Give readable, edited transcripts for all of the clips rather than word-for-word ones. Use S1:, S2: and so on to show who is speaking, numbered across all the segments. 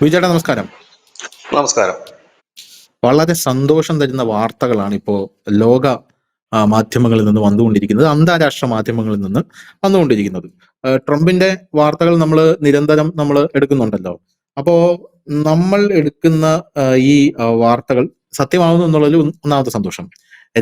S1: വിജയേട്ടാ നമസ്കാരം.
S2: നമസ്കാരം.
S1: വളരെ സന്തോഷം തരുന്ന വാർത്തകളാണ് ഇപ്പോ ലോക മാധ്യമങ്ങളിൽ നിന്ന് വന്നുകൊണ്ടിരിക്കുന്നത്. അന്താരാഷ്ട്ര മാധ്യമങ്ങളിൽ നിന്ന് വന്നുകൊണ്ടിരിക്കുന്നത്. ട്രംപിന്റെ വാർത്തകൾ നിരന്തരം എടുക്കുന്നുണ്ടല്ലോ. അപ്പോ നമ്മൾ എടുക്കുന്ന ഈ വാർത്തകൾ സത്യമാവുന്നു എന്നുള്ളതിൽ ഒന്നാമത്തെ സന്തോഷം.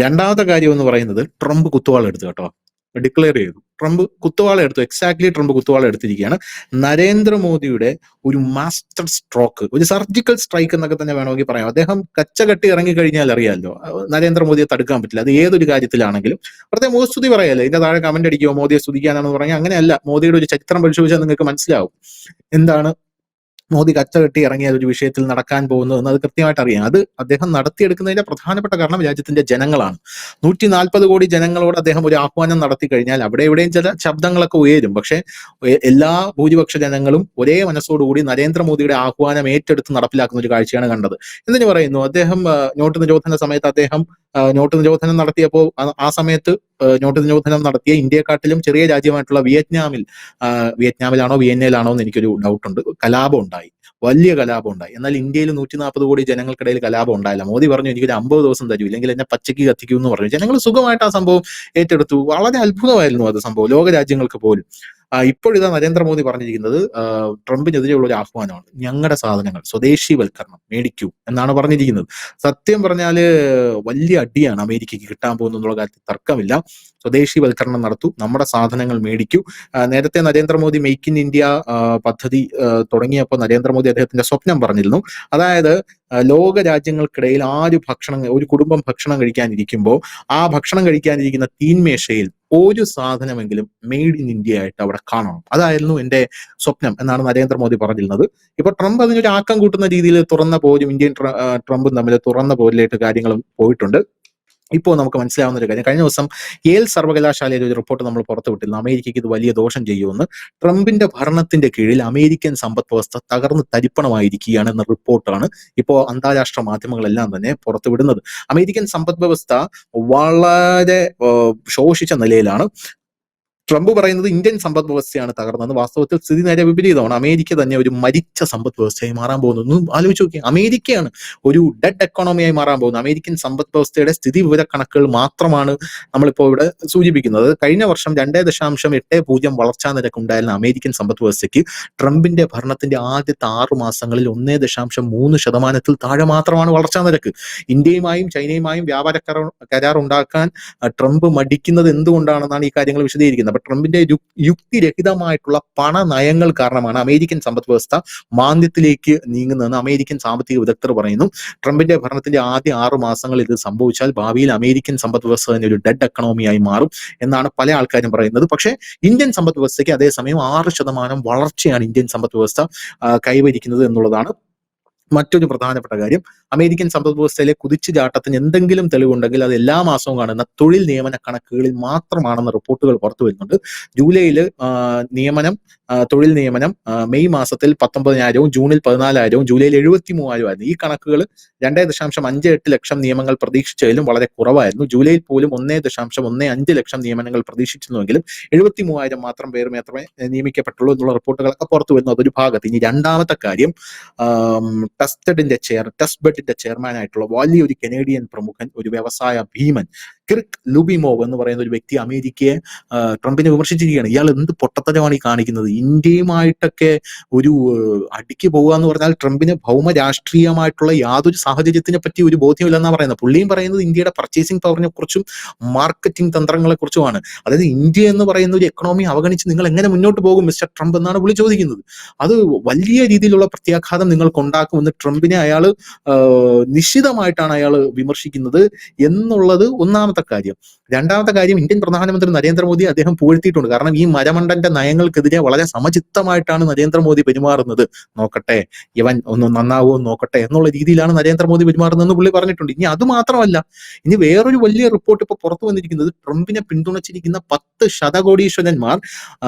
S1: രണ്ടാമത്തെ കാര്യം എന്ന് പറയുന്നത് ട്രംപ് കുത്തുവാളെടുത്തു കേട്ടോ. ഡിക്ലെയർ ചെയ്തു. ട്രംപ് കുത്തുവാള എടുത്തിരിക്കുകയാണ്. നരേന്ദ്രമോദിയുടെ ഒരു മാസ്റ്റർ സ്ട്രോക്ക്, ഒരു സർജിക്കൽ സ്ട്രൈക്ക് എന്നൊക്കെ തന്നെ വേണമെങ്കിൽ പറയാം. അദ്ദേഹം കച്ചകെട്ടി ഇറങ്ങിക്കഴിഞ്ഞാൽ അറിയാമല്ലോ, നരേന്ദ്രമോദിയെ തടുക്കാൻ പറ്റില്ല. അത് ഏതൊരു കാര്യത്തിലാണെങ്കിലും. പ്രത്യേകം മോദി സ്തുതി പറയല്ലേ, ഇതിന്റെ താഴെ കമന്റ് അടിക്കുമോ മോദിയെ സ്തുതിക്കാനാണെന്ന് പറഞ്ഞാൽ അങ്ങനെയല്ല. മോദിയുടെ ഒരു ചരിത്രം പരിശോധിച്ചാൽ നിങ്ങൾക്ക് മനസ്സിലാവും എന്താണ് മോദി കച്ചകെട്ടി ഇറങ്ങിയ ഒരു വിഷയത്തിൽ നടക്കാൻ പോകുന്നതെന്ന്. അത് കൃത്യമായിട്ട് അറിയാം. അത് അദ്ദേഹം നടത്തിയെടുക്കുന്നതിന്റെ പ്രധാനപ്പെട്ട കാരണം രാജ്യത്തിന്റെ ജനങ്ങളാണ്. 140 കോടി ജനങ്ങളോട് അദ്ദേഹം ഒരു ആഹ്വാനം നടത്തി കഴിഞ്ഞാൽ അവിടെ എവിടെയും ചില ശബ്ദങ്ങളൊക്കെ ഉയരും. പക്ഷെ എല്ലാ ഭൂരിപക്ഷ ജനങ്ങളും ഒരേ മനസ്സോടുകൂടി നരേന്ദ്രമോദിയുടെ ആഹ്വാനം ഏറ്റെടുത്ത് നടപ്പിലാക്കുന്ന ഒരു കാഴ്ചയാണ് കണ്ടത്. എന്തിനു പറയുന്നു, അദ്ദേഹം നോട്ട് നിരോധന സമയത്ത് അദ്ദേഹം നോട്ട് നിരോധനം നടത്തിയപ്പോൾ ആ സമയത്ത് നോട്ട് നിരോധനം നടത്തിയ ഇന്ത്യയെക്കാട്ടിലും ചെറിയ രാജ്യമായിട്ടുള്ള വിയറ്റ്നാമിലാണോ വിയന്നയിലാണോ എന്ന് എനിക്കൊരു ഡൗട്ടുണ്ട്, കലാപം ഉണ്ടായി, വലിയ കലാപം ഉണ്ടായി. എന്നാൽ ഇന്ത്യയിൽ 140 കോടി ജനങ്ങൾക്കിടയിൽ കലാപം ഉണ്ടായില്ല. മോദി പറഞ്ഞു എനിക്കൊരു 50 ദിവസം തരൂ, ഇല്ലെങ്കിൽ എന്നെ പച്ചയ്ക്ക് കത്തിക്കൂ എന്ന് പറഞ്ഞു. ജനങ്ങൾ സുഖമായിട്ട് ആ സംഭവം ഏറ്റെടുത്തു. വളരെ അത്ഭുതമായിരുന്നു അത് സംഭവം, ലോക രാജ്യങ്ങൾക്ക് പോലും. ഇപ്പോഴിതാ നരേന്ദ്രമോദി പറഞ്ഞിരിക്കുന്നത് ട്രംപിനെതിരെയുള്ള ഒരു ആഹ്വാനമാണ്. ഞങ്ങളുടെ സാധനങ്ങൾ സ്വദേശീവൽക്കരണം മേടിക്കൂ എന്നാണ് പറഞ്ഞിരിക്കുന്നത്. സത്യം പറഞ്ഞാല് വലിയ അടിയാണ് അമേരിക്കയ്ക്ക് കിട്ടാൻ പോകുന്നത് എന്നുള്ള കാര്യത്തിൽ തർക്കമില്ല. സ്വദേശീവൽക്കരണം നടത്തൂ, നമ്മുടെ സാധനങ്ങൾ മേടിക്കൂ. നേരത്തെ നരേന്ദ്രമോദി മെയ്ക്ക് ഇൻ ഇന്ത്യ പദ്ധതി തുടങ്ങിയപ്പോൾ നരേന്ദ്രമോദി അദ്ദേഹത്തിന്റെ സ്വപ്നം പറഞ്ഞിരുന്നു. അതായത് ലോക രാജ്യങ്ങൾക്കിടയിൽ ഒരു കുടുംബം ഭക്ഷണം കഴിക്കാനിരിക്കുമ്പോൾ ആ ഭക്ഷണം കഴിക്കാനിരിക്കുന്ന തീന്മേശയിൽ ഒരു സാധനമെങ്കിലും മെയ്ഡ് ഇൻ ഇന്ത്യ ആയിട്ട് അവിടെ കാണണം. അതായിരുന്നു എന്റെ സ്വപ്നം എന്നാണ് നരേന്ദ്രമോദി പറഞ്ഞിരുന്നത്. ഇപ്പൊ ട്രംപ് അതിനൊരു ആക്കം കൂട്ടുന്ന രീതിയിൽ തുറന്ന പോരും ഇന്ത്യൻ ട്രംപും തമ്മിൽ തുറന്ന പോരിലേക്ക് കാര്യങ്ങളും പോയിട്ടുണ്ട്. ഇപ്പോൾ നമുക്ക് മനസ്സിലാവുന്ന ഒരു കാര്യം, കഴിഞ്ഞ ദിവസം യേൽ സർവകലാശാലയിൽ ഒരു റിപ്പോർട്ട് നമ്മൾ പുറത്തുവിട്ടിരുന്നു. അമേരിക്കയ്ക്ക് ഇത് വലിയ ദോഷം ചെയ്യുമെന്ന്. ട്രംപിന്റെ ഭരണത്തിന്റെ കീഴിൽ അമേരിക്കൻ സമ്പദ് വ്യവസ്ഥ തകർന്ന് തരിപ്പണമായിരിക്കുകയാണ് എന്ന റിപ്പോർട്ടാണ് ഇപ്പോൾ അന്താരാഷ്ട്ര മാധ്യമങ്ങളെല്ലാം തന്നെ പുറത്തുവിടുന്നത്. അമേരിക്കൻ സമ്പദ് വ്യവസ്ഥ വളരെ ശോഷിച്ച നിലയിലാണ്. ട്രംപ് പറയുന്നത് ഇന്ത്യൻ സമ്പദ് വ്യവസ്ഥയാണ് തകർന്നത്. വാസ്തവത്തിൽ സ്ഥിതി നേരെ വിപരീതമാണ്. അമേരിക്ക തന്നെ ഒരു മരിച്ച സമ്പദ് വ്യവസ്ഥയായി മാറാൻ പോകുന്നു. ആലോചിച്ച് നോക്കി, അമേരിക്കയാണ് ഒരു ഡെഡ് എക്കോണമിയായി മാറാൻ പോകുന്നത്. അമേരിക്കൻ സമ്പദ് വ്യവസ്ഥയുടെ സ്ഥിതി വിവര കണക്കുകൾ മാത്രമാണ് നമ്മളിപ്പോൾ ഇവിടെ സൂചിപ്പിക്കുന്നത്. കഴിഞ്ഞ വർഷം 2.80 വളർച്ചാ നിരക്ക് ഉണ്ടായിരുന്ന അമേരിക്കൻ സമ്പദ് വ്യവസ്ഥയ്ക്ക് ട്രംപിന്റെ ഭരണത്തിന്റെ ആദ്യത്തെ 6 മാസങ്ങളിൽ 1.3% താഴെ മാത്രമാണ് വളർച്ചാ നിരക്ക്. ഇന്ത്യയുമായും ചൈനയുമായും വ്യാപാര കരാർ ഉണ്ടാക്കാൻ ട്രംപ് മടിക്കുന്നത് എന്തുകൊണ്ടാണെന്നാണ് ഈ കാര്യങ്ങൾ വിശദീകരിക്കുന്നത്. അപ്പൊ ട്രംപിന്റെ യുക്തിരഹിതമായിട്ടുള്ള പണനയങ്ങൾ കാരണമാണ് അമേരിക്കൻ സമ്പദ് വ്യവസ്ഥ മാന്ദ്യത്തിലേക്ക് നീങ്ങുന്നതെന്ന് അമേരിക്കൻ സാമ്പത്തിക വിദഗ്ധർ പറയുന്നു. ട്രംപിന്റെ ഭരണത്തിന്റെ ആദ്യ 6 മാസങ്ങളിൽ ഇത് സംഭവിച്ചാൽ ഭാവിയിൽ അമേരിക്കൻ സമ്പദ് വ്യവസ്ഥ തന്നെ ഒരു ഡെഡ് എക്കണോമിയായി മാറും എന്നാണ് പല ആൾക്കാരും പറയുന്നത്. പക്ഷേ ഇന്ത്യൻ സമ്പദ് വ്യവസ്ഥയ്ക്ക് അതേസമയം 6% വളർച്ചയാണ് ഇന്ത്യൻ സമ്പദ് വ്യവസ്ഥ കൈവരിക്കുന്നത് എന്നുള്ളതാണ് മറ്റൊരു പ്രധാനപ്പെട്ട കാര്യം. അമേരിക്കൻ സമ്പദ് വ്യവസ്ഥയിലെ കുതിച്ചുചാട്ടത്തിന് എന്തെങ്കിലും തെളിവുണ്ടെങ്കിൽ അത് എല്ലാ മാസവും കാണുന്ന തൊഴിൽ നിയമന കണക്കുകളിൽ മാത്രമാണെന്ന റിപ്പോർട്ടുകൾ പുറത്തു വരുന്നുണ്ട്. ജൂലൈയിൽ തൊഴിൽ നിയമനം മെയ് മാസത്തിൽ 19,000, ജൂണിൽ 14,000, ജൂലൈയിൽ 73,000 ആയിരുന്നു. ഈ കണക്കുകൾ 2.58 ലക്ഷം നിയമങ്ങൾ പ്രതീക്ഷിച്ചതിലും വളരെ കുറവായിരുന്നു. ജൂലൈയിൽ പോലും 1.15 ലക്ഷം നിയമനങ്ങൾ പ്രതീക്ഷിച്ചിരുന്നുവെങ്കിലും 73,000 മാത്രമേ നിയമിക്കപ്പെട്ടുള്ളൂ എന്നുള്ള റിപ്പോർട്ടുകളൊക്കെ പുറത്തു വരുന്നു. അതൊരു ഭാഗത്ത്. ഇനി രണ്ടാമത്തെ കാര്യം, ടെസ്റ്റ് ബെഡിന്റെ ചെയർമാനായിട്ടുള്ള വലിയൊരു കനേഡിയൻ പ്രമുഖൻ, ഒരു വ്യവസായ ഭീമൻ കിർക്ക് ലുബിമോവ് എന്ന് പറയുന്ന ഒരു വ്യക്തി അമേരിക്കയെ ട്രംപിനെ വിമർശിച്ചിരിക്കുകയാണ്. ഇയാൾ എന്ത് പൊട്ടത്തരമാണ് ഈ കാണിക്കുന്നത്, ഇന്ത്യയുമായിട്ടൊക്കെ ഒരു അടിക്ക് പോകുക എന്ന് പറഞ്ഞാൽ ട്രംപിന് ഭൗമ രാഷ്ട്രീയമായിട്ടുള്ള യാതൊരു സാഹചര്യത്തിനെ പറ്റി ഒരു ബോധ്യമില്ലെന്നാണ് പറയുന്നത്. പുള്ളിയും പറയുന്നത് ഇന്ത്യയുടെ പർച്ചേസിംഗ് പവറിനെ കുറിച്ചും മാർക്കറ്റിംഗ് തന്ത്രങ്ങളെ കുറിച്ചുമാണ്. അതായത് ഇന്ത്യ എന്ന് പറയുന്ന ഒരു എക്കണോമി അവഗണിച്ച് നിങ്ങൾ എങ്ങനെ മുന്നോട്ട് പോകും മിസ്റ്റർ ട്രംപ് എന്നാണ് പുള്ളി ചോദിക്കുന്നത്. അത് വലിയ രീതിയിലുള്ള പ്രത്യാഘാതം നിങ്ങൾക്ക് ഉണ്ടാക്കുമെന്ന് ട്രംപിനെ നിശ്ചിതമായിട്ടാണ് അയാൾ വിമർശിക്കുന്നത് എന്നുള്ളത് ഒന്നാമത്തെ കാര്യം. രണ്ടാമത്തെ കാര്യം, ഇന്ത്യൻ പ്രധാനമന്ത്രി നരേന്ദ്രമോദി അദ്ദേഹം പുകഴ്ത്തിയിട്ടുണ്ട്. കാരണം ഈ മരമണ്ടന്റെ നയങ്ങൾക്കെതിരെ വളരെ സമചിത്തമായിട്ടാണ് നരേന്ദ്രമോദി പെരുമാറുന്നത്. നോക്കട്ടെ, ഇവൻ ഒന്ന് നന്നാവോ നോക്കട്ടെ എന്നുള്ള രീതിയിലാണ് നരേന്ദ്രമോദി പെരുമാറുന്നതെന്ന് പുള്ളി പറഞ്ഞിട്ടുണ്ട്. ഇനി അത് മാത്രമല്ല, ഇനി വേറൊരു വലിയ റിപ്പോർട്ട് ഇപ്പൊ പുറത്തു വന്നിരിക്കുന്നത്, ട്രംപിനെ പിന്തുണച്ചിരിക്കുന്ന 10 ശതകോടീശ്വരന്മാർ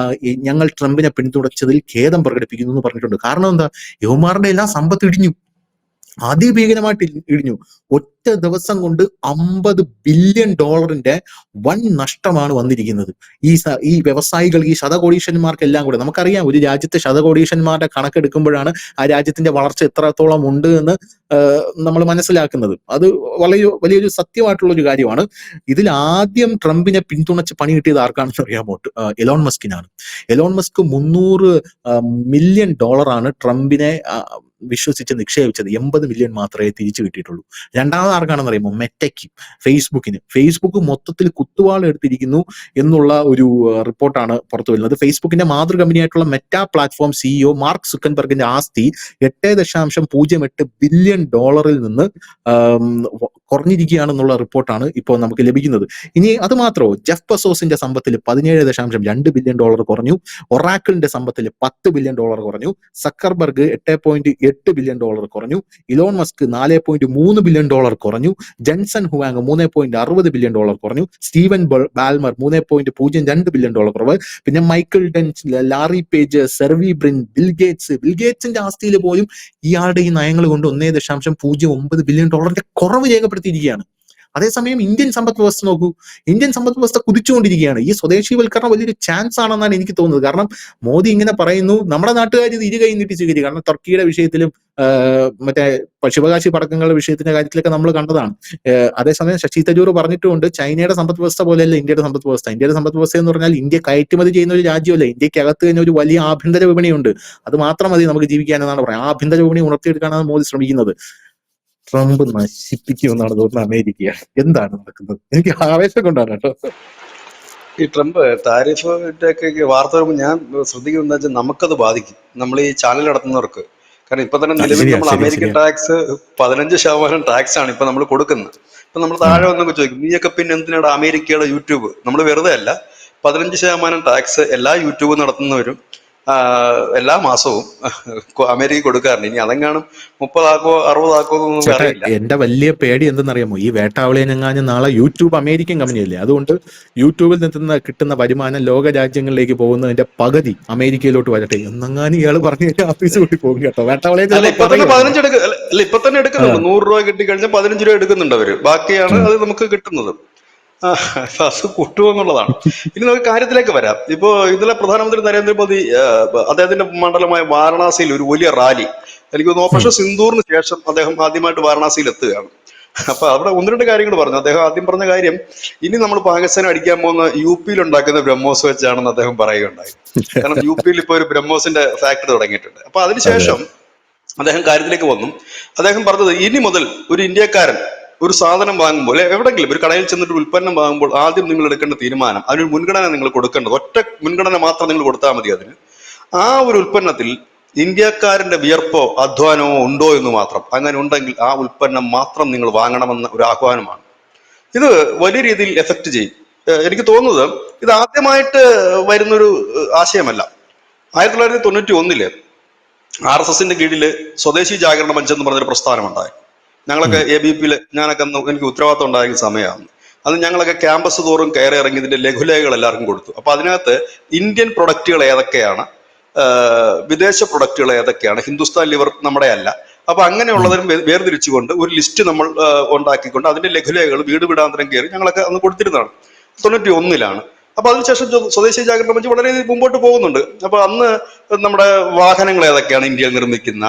S1: ഞങ്ങൾ ട്രംപിനെ പിന്തുണച്ചതിൽ ഖേദം പ്രകടിപ്പിക്കുന്നു എന്ന് പറഞ്ഞിട്ടുണ്ട്. കാരണം എന്താ, യുവമാരുടെ എല്ലാം സമ്പത്ത് ഇടിഞ്ഞു, അതിഭീകരമായിട്ട് ഇടിഞ്ഞു. ഒറ്റ ദിവസം കൊണ്ട് $50 ബില്യൺ വൻ നഷ്ടമാണ് വന്നിരിക്കുന്നത്. ഈ വ്യവസായികൾ, ഈ ശതകോടീശ്വരന്മാർക്കെല്ലാം കൂടെ. നമുക്കറിയാം, ഒരു രാജ്യത്തെ ശതകോടീശ്വരന്മാരുടെ കണക്കെടുക്കുമ്പോഴാണ് ആ രാജ്യത്തിന്റെ വളർച്ച എത്രത്തോളം ഉണ്ട് എന്ന് നമ്മൾ മനസ്സിലാക്കുന്നത്. അത് വലിയൊരു സത്യമായിട്ടുള്ള ഒരു കാര്യമാണ്. ഇതിൽ ആദ്യം ട്രംപിനെ പിന്തുണച്ച് പണി കിട്ടിയത് ആർക്കാണെന്ന് അറിയാമോ? എലോൺ മസ്കിനാണ്. എലോൺ മസ്ക് $300 മില്യൺ ട്രംപിനെ വിശ്വസിച്ച് നിക്ഷേപിച്ചത്. 80 മില്യൺ മാത്രമേ തിരിച്ചു കിട്ടിയിട്ടുള്ളൂ. രണ്ടാമത് ആർക്കാണെന്ന് അറിയുമോ? മെറ്റയ്ക്ക്, ഫേസ്ബുക്കിന്. ഫേസ്ബുക്ക് മൊത്തത്തിൽ കുത്തുവാൾ എടുത്തിരിക്കുന്നു എന്നുള്ള ഒരു റിപ്പോർട്ടാണ് പുറത്തു വരുന്നത്. ഫേസ്ബുക്കിന്റെ മാതൃ കമ്പനിയായിട്ടുള്ള മെറ്റ പ്ലാറ്റ്ഫോം സിഇഒ മാർക്ക് സുക്കൻബർഗിന്റെ ആസ്തി $8.08 ബില്യൺ നിന്ന് കുറഞ്ഞിരിക്കുകയാണെന്നുള്ള റിപ്പോർട്ടാണ് ഇപ്പോൾ നമുക്ക് ലഭിക്കുന്നത്. ഇനി അത് മാത്രമോ, ജെഫ് ബെസോസിന്റെ സമ്പത്തിൽ $17.2 ബില്യൺ കുറഞ്ഞു. ഒറാക്കിളിന്റെ സമ്പത്തിൽ $10 ബില്യൺ കുറഞ്ഞു. സക്കർബർഗ് $8.8 ബില്യൺ കുറഞ്ഞു. ഇലോൺ മസ്ക് $4.3 ബില്യൺ കുറഞ്ഞു. ജെൻസൺ ഹുവാങ് $3.60 ബില്യൺ കുറഞ്ഞു. സ്റ്റീവൻ ബാൽമർ $3.02 ബില്യൺ കുറവ്. പിന്നെ മൈക്കിൾ ഡെൻസ്, ലാറി പേജ്, സെർവി ബ്രിൻ, ബിൽഗേറ്റ്സിന്റെ ആസ്തിയിൽ പോലും ഇയാളുടെ ഈ നയങ്ങൾ കൊണ്ട് $1.09 ബില്യൺ കുറവ് രേഖപ്പെടുത്തിയിരിക്കുകയാണ്. അതേസമയം ഇന്ത്യൻ സമ്പദ് വ്യവസ്ഥ നോക്കൂ. ഇന്ത്യൻ സമ്പദ് വ്യവസ്ഥ കുതിച്ചുകൊണ്ടിരിക്കുകയാണ്. ഈ സ്വദേശീവൽക്കരണം വലിയൊരു ചാൻസ് ആണെന്നാണ് എനിക്ക് തോന്നുന്നത്. കാരണം മോദി ഇങ്ങനെ പറയുന്നു, നമ്മുടെ നാട്ടുകാർ ഇത് ഇരുകൈ നീട്ടി സ്വീകരിക്കും. കാരണം ടർക്കിയുടെ വിഷയത്തിലും മറ്റേ ശിവകാശി പടക്കങ്ങളുടെ വിഷയത്തിന്റെ കാര്യത്തിലൊക്കെ നമ്മൾ കണ്ടതാണ്. അതേസമയം ശശി തരൂർ പറഞ്ഞിട്ടുമുണ്ട്, ചൈനയുടെ സമ്പദ് വ്യവസ്ഥ പോലെയല്ല ഇന്ത്യയുടെ സമ്പദ് വ്യവസ്ഥ. ഇന്ത്യയുടെ സമ്പദ് വ്യവസ്ഥ എന്ന് പറഞ്ഞാൽ ഇന്ത്യ കയറ്റുമതി ചെയ്യുന്ന ഒരു രാജ്യമല്ല. ഇന്ത്യക്കകത്ത് തന്നെ ഒരു വലിയ ആഭ്യന്തര വിപണിയുണ്ട്. അത് മാത്രം മതി നമുക്ക് ജീവിക്കാൻ എന്നാണ് പറയുന്നത്. ആ ആഭ്യന്തര വിപണി ഉണർത്തിയെടുക്കാനാണ് മോദി ശ്രമിക്കുന്നത്. ട്രംപ് നശിപ്പിക്കുമെന്നാണ് തോന്നുന്നത് അമേരിക്ക. എന്താണ് നടക്കുന്നത്? എനിക്ക് ആവേശം കൊണ്ടാണ് കേട്ടോ.
S2: ഈ ട്രംപ് താരിഫിന്റെ ഒക്കെ വാർത്ത വരുമ്പോൾ ഞാൻ ശ്രദ്ധിക്കുന്നത് എന്താ വെച്ചാൽ നമുക്കത് ബാധിക്കും, നമ്മൾ ഈ ചാനൽ നടത്തുന്നവർക്ക്. കാരണം ഇപ്പൊ തന്നെ നിലവിൽ നമ്മൾ അമേരിക്കൻ ടാക്സ് 15% ടാക്സ് ആണ് ഇപ്പൊ നമ്മൾ കൊടുക്കുന്നത്. ഇപ്പൊ നമ്മൾ താഴെ വന്നൊക്കെ ചോദിക്കും, നീയൊക്കെ പിന്നെ എന്തിനാണ് അമേരിക്കയുടെ യൂട്യൂബ്? നമ്മൾ വെറുതെ അല്ല, 15% ടാക്സ് എല്ലാ യൂട്യൂബ് നടത്തുന്നവരും എല്ലാ മാസവും അമേരിക്ക കൊടുക്കാറുണ്ട്. ഇനി അതെങ്ങാനും 30 60 എന്നൊന്നും അറിയില്ല.
S1: എന്റെ വലിയ പേടി എന്തെന്നറിയാമോ? ഈ വേട്ടാവളിയെങ്ങാനും നാളെ യൂട്യൂബ് അമേരിക്കൻ കമ്പനിയല്ലേ, അതുകൊണ്ട് യൂട്യൂബിൽ നിന്ന് കിട്ടുന്ന വരുമാനം ലോക രാജ്യങ്ങളിലേക്ക് പോകുന്നതിന്റെ പകുതി അമേരിക്കയിലോട്ട് വരട്ടെ എന്നെങ്ങാനും ഇയാൾ പറഞ്ഞു ഓഫീസ് കൂട്ടി പോകും കേട്ടോ. വേട്ടാവളിയെ
S2: ഇപ്പൊ തന്നെ എടുക്കുന്നുണ്ട്. 100 രൂപ കിട്ടിക്കഴിഞ്ഞാൽ 15 രൂപ എടുക്കുന്നുണ്ട് അവര്. ബാക്കിയാണ് അത് നമുക്ക് കിട്ടുന്നത്. അത് കൂട്ടുമെന്നുള്ളതാണ്. ഇനി നമുക്ക് കാര്യത്തിലേക്ക് വരാം. ഇപ്പോ ഇന്നലെ പ്രധാനമന്ത്രി നരേന്ദ്രമോദി അദ്ദേഹത്തിന്റെ മണ്ഡലമായ വാരണാസിയിൽ ഒരു വലിയ റാലി, എനിക്ക് തോന്നുന്നു ഓപ്പറേഷൻ സിന്ദൂറിന് ശേഷം അദ്ദേഹം ആദ്യമായിട്ട് വാരണാസിയിൽ എത്തുകയാണ്. അപ്പൊ അവിടെ 1-2 കാര്യങ്ങൾ പറഞ്ഞു. അദ്ദേഹം ആദ്യം പറഞ്ഞ കാര്യം, ഇനി നമ്മൾ പാകിസ്ഥാൻ അടിക്കാൻ പോകുന്ന യുപിയിൽ ഉണ്ടാക്കുന്ന ബ്രഹ്മോസ് വെച്ചാണെന്ന് അദ്ദേഹം പറയുകയുണ്ടായി. കാരണം യുപിയിൽ ഇപ്പൊ ഒരു ബ്രഹ്മോസിന്റെ ഫാക്ടറി തുടങ്ങിയിട്ടുണ്ട്. അപ്പൊ അതിനുശേഷം അദ്ദേഹം കാര്യത്തിലേക്ക് വന്നു. അദ്ദേഹം പറഞ്ഞത്, ഇനി മുതൽ ഒരു ഇന്ത്യക്കാരൻ ഒരു സാധനം വാങ്ങുമ്പോൾ, എവിടെങ്കിലും ഒരു കടയിൽ ചെന്നിട്ട് ഉൽപ്പന്നം വാങ്ങുമ്പോൾ ആദ്യം നിങ്ങൾ എടുക്കേണ്ട തീരുമാനം, അതിനൊരു മുൻഗണന നിങ്ങൾ കൊടുക്കേണ്ടത്, ഒറ്റ മുൻഗണന മാത്രം നിങ്ങൾ കൊടുത്താൽ മതി അതിന്. ആ ഒരു ഉൽപ്പന്നത്തിൽ ഇന്ത്യക്കാരന്റെ വിയർപ്പോ അധ്വാനമോ ഉണ്ടോ എന്ന് മാത്രം. അങ്ങനെ ഉണ്ടെങ്കിൽ ആ ഉൽപ്പന്നം മാത്രം നിങ്ങൾ വാങ്ങണമെന്ന ഒരു ആഹ്വാനമാണ്. ഇത് വലിയ രീതിയിൽ എഫക്ട് ചെയ്യും. എനിക്ക് തോന്നുന്നത് ഇത് ആദ്യമായിട്ട് വരുന്നൊരു ആശയമല്ല. 1991 RSSന്റെ കീഴില് സ്വദേശി ജാഗരണ മഞ്ച് എന്ന് പറഞ്ഞൊരു പ്രസ്ഥാനമുണ്ടായി. ഞങ്ങളൊക്കെ ABPയിൽ, ഞാനൊക്കെ എനിക്ക് ഉത്തരവാദിത്വം ഉണ്ടായിരുന്ന സമയമാണ്. അത് ഞങ്ങളൊക്കെ ക്യാമ്പസ് തോറും കയറി ഇറങ്ങി ഇതിന്റെ ലഘുലേഖകൾ എല്ലാവർക്കും കൊടുത്തു. അപ്പൊ അതിനകത്ത് ഇന്ത്യൻ പ്രൊഡക്റ്റുകൾ ഏതൊക്കെയാണ്, വിദേശ പ്രൊഡക്റ്റുകൾ ഏതൊക്കെയാണ്, ഹിന്ദുസ്ഥാൻ ലിവർ നമ്മുടെ അല്ല, അപ്പൊ അങ്ങനെയുള്ളതിനും വേർതിരിച്ചുകൊണ്ട് ഒരു ലിസ്റ്റ് നമ്മൾ ഉണ്ടാക്കിക്കൊണ്ട് അതിന്റെ ലഘുലേഖകൾ വീട് വിടാന്തരം കയറി ഞങ്ങളൊക്കെ അന്ന് കൊടുത്തിരുന്നതാണ്. 91 അപ്പൊ അതിനുശേഷം സ്വദേശി ജാഗ്രത മഞ്ച് വളരെ മുമ്പോട്ട് പോകുന്നുണ്ട്. അപ്പൊ അന്ന് നമ്മുടെ വാഹനങ്ങൾ ഏതൊക്കെയാണ് ഇന്ത്യയിൽ നിർമ്മിക്കുന്ന,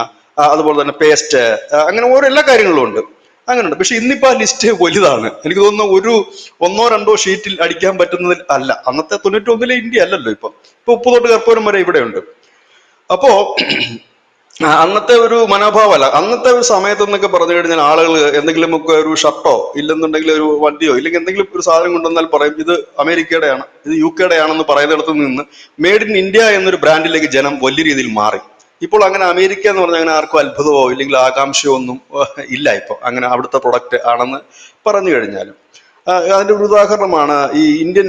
S2: അതുപോലെ തന്നെ പേസ്റ്റ്, അങ്ങനെ ഓരോ എല്ലാ കാര്യങ്ങളും ഉണ്ട്, അങ്ങനെയുണ്ട്. പക്ഷെ ഇന്നിപ്പോ ആ ലിസ്റ്റ് വലുതാണ്. എനിക്ക് തോന്നുന്നു ഒരു 1-2 ഷീറ്റിൽ അടിക്കാൻ പറ്റുന്നതിൽ അല്ല. അന്നത്തെ 91 ഇന്ത്യ അല്ലല്ലോ ഇപ്പൊ ഉപ്പ് തൊട്ട് കർപ്പൂരം വരെ ഇവിടെ ഉണ്ട്. അപ്പോ അന്നത്തെ ഒരു മനോഭാവമല്ല. അന്നത്തെ ഒരു സമയത്ത് എന്നൊക്കെ പറഞ്ഞു കഴിഞ്ഞാൽ ആളുകൾ എന്തെങ്കിലുമൊക്കെ ഒരു ഷർട്ടോ ഇല്ലെന്നുണ്ടെങ്കിൽ ഒരു വണ്ടിയോ ഇല്ലെങ്കിൽ എന്തെങ്കിലും ഒരു സാധനം കൊണ്ടുവന്നാൽ പറയും ഇത് അമേരിക്കയുടെയാണ്, ഇത് UK ആണെന്ന് പറയുന്നിടത്ത് നിന്ന് മെയ്ഡ് ഇൻ ഇന്ത്യ എന്നൊരു ബ്രാൻഡിലേക്ക് ജനം വലിയ രീതിയിൽ മാറി. ഇപ്പോൾ അങ്ങനെ അമേരിക്ക എന്ന് പറഞ്ഞാൽ അങ്ങനെ ആർക്കും അത്ഭുതമോ ഇല്ലെങ്കിൽ ആകാംക്ഷയോ ഒന്നും ഇല്ല. ഇപ്പൊ അങ്ങനെ അവിടുത്തെ പ്രൊഡക്റ്റ് ആണെന്ന് പറഞ്ഞു കഴിഞ്ഞാലും അതിന്റെ ഒരു ഉദാഹരണമാണ് ഈ ഇന്ത്യൻ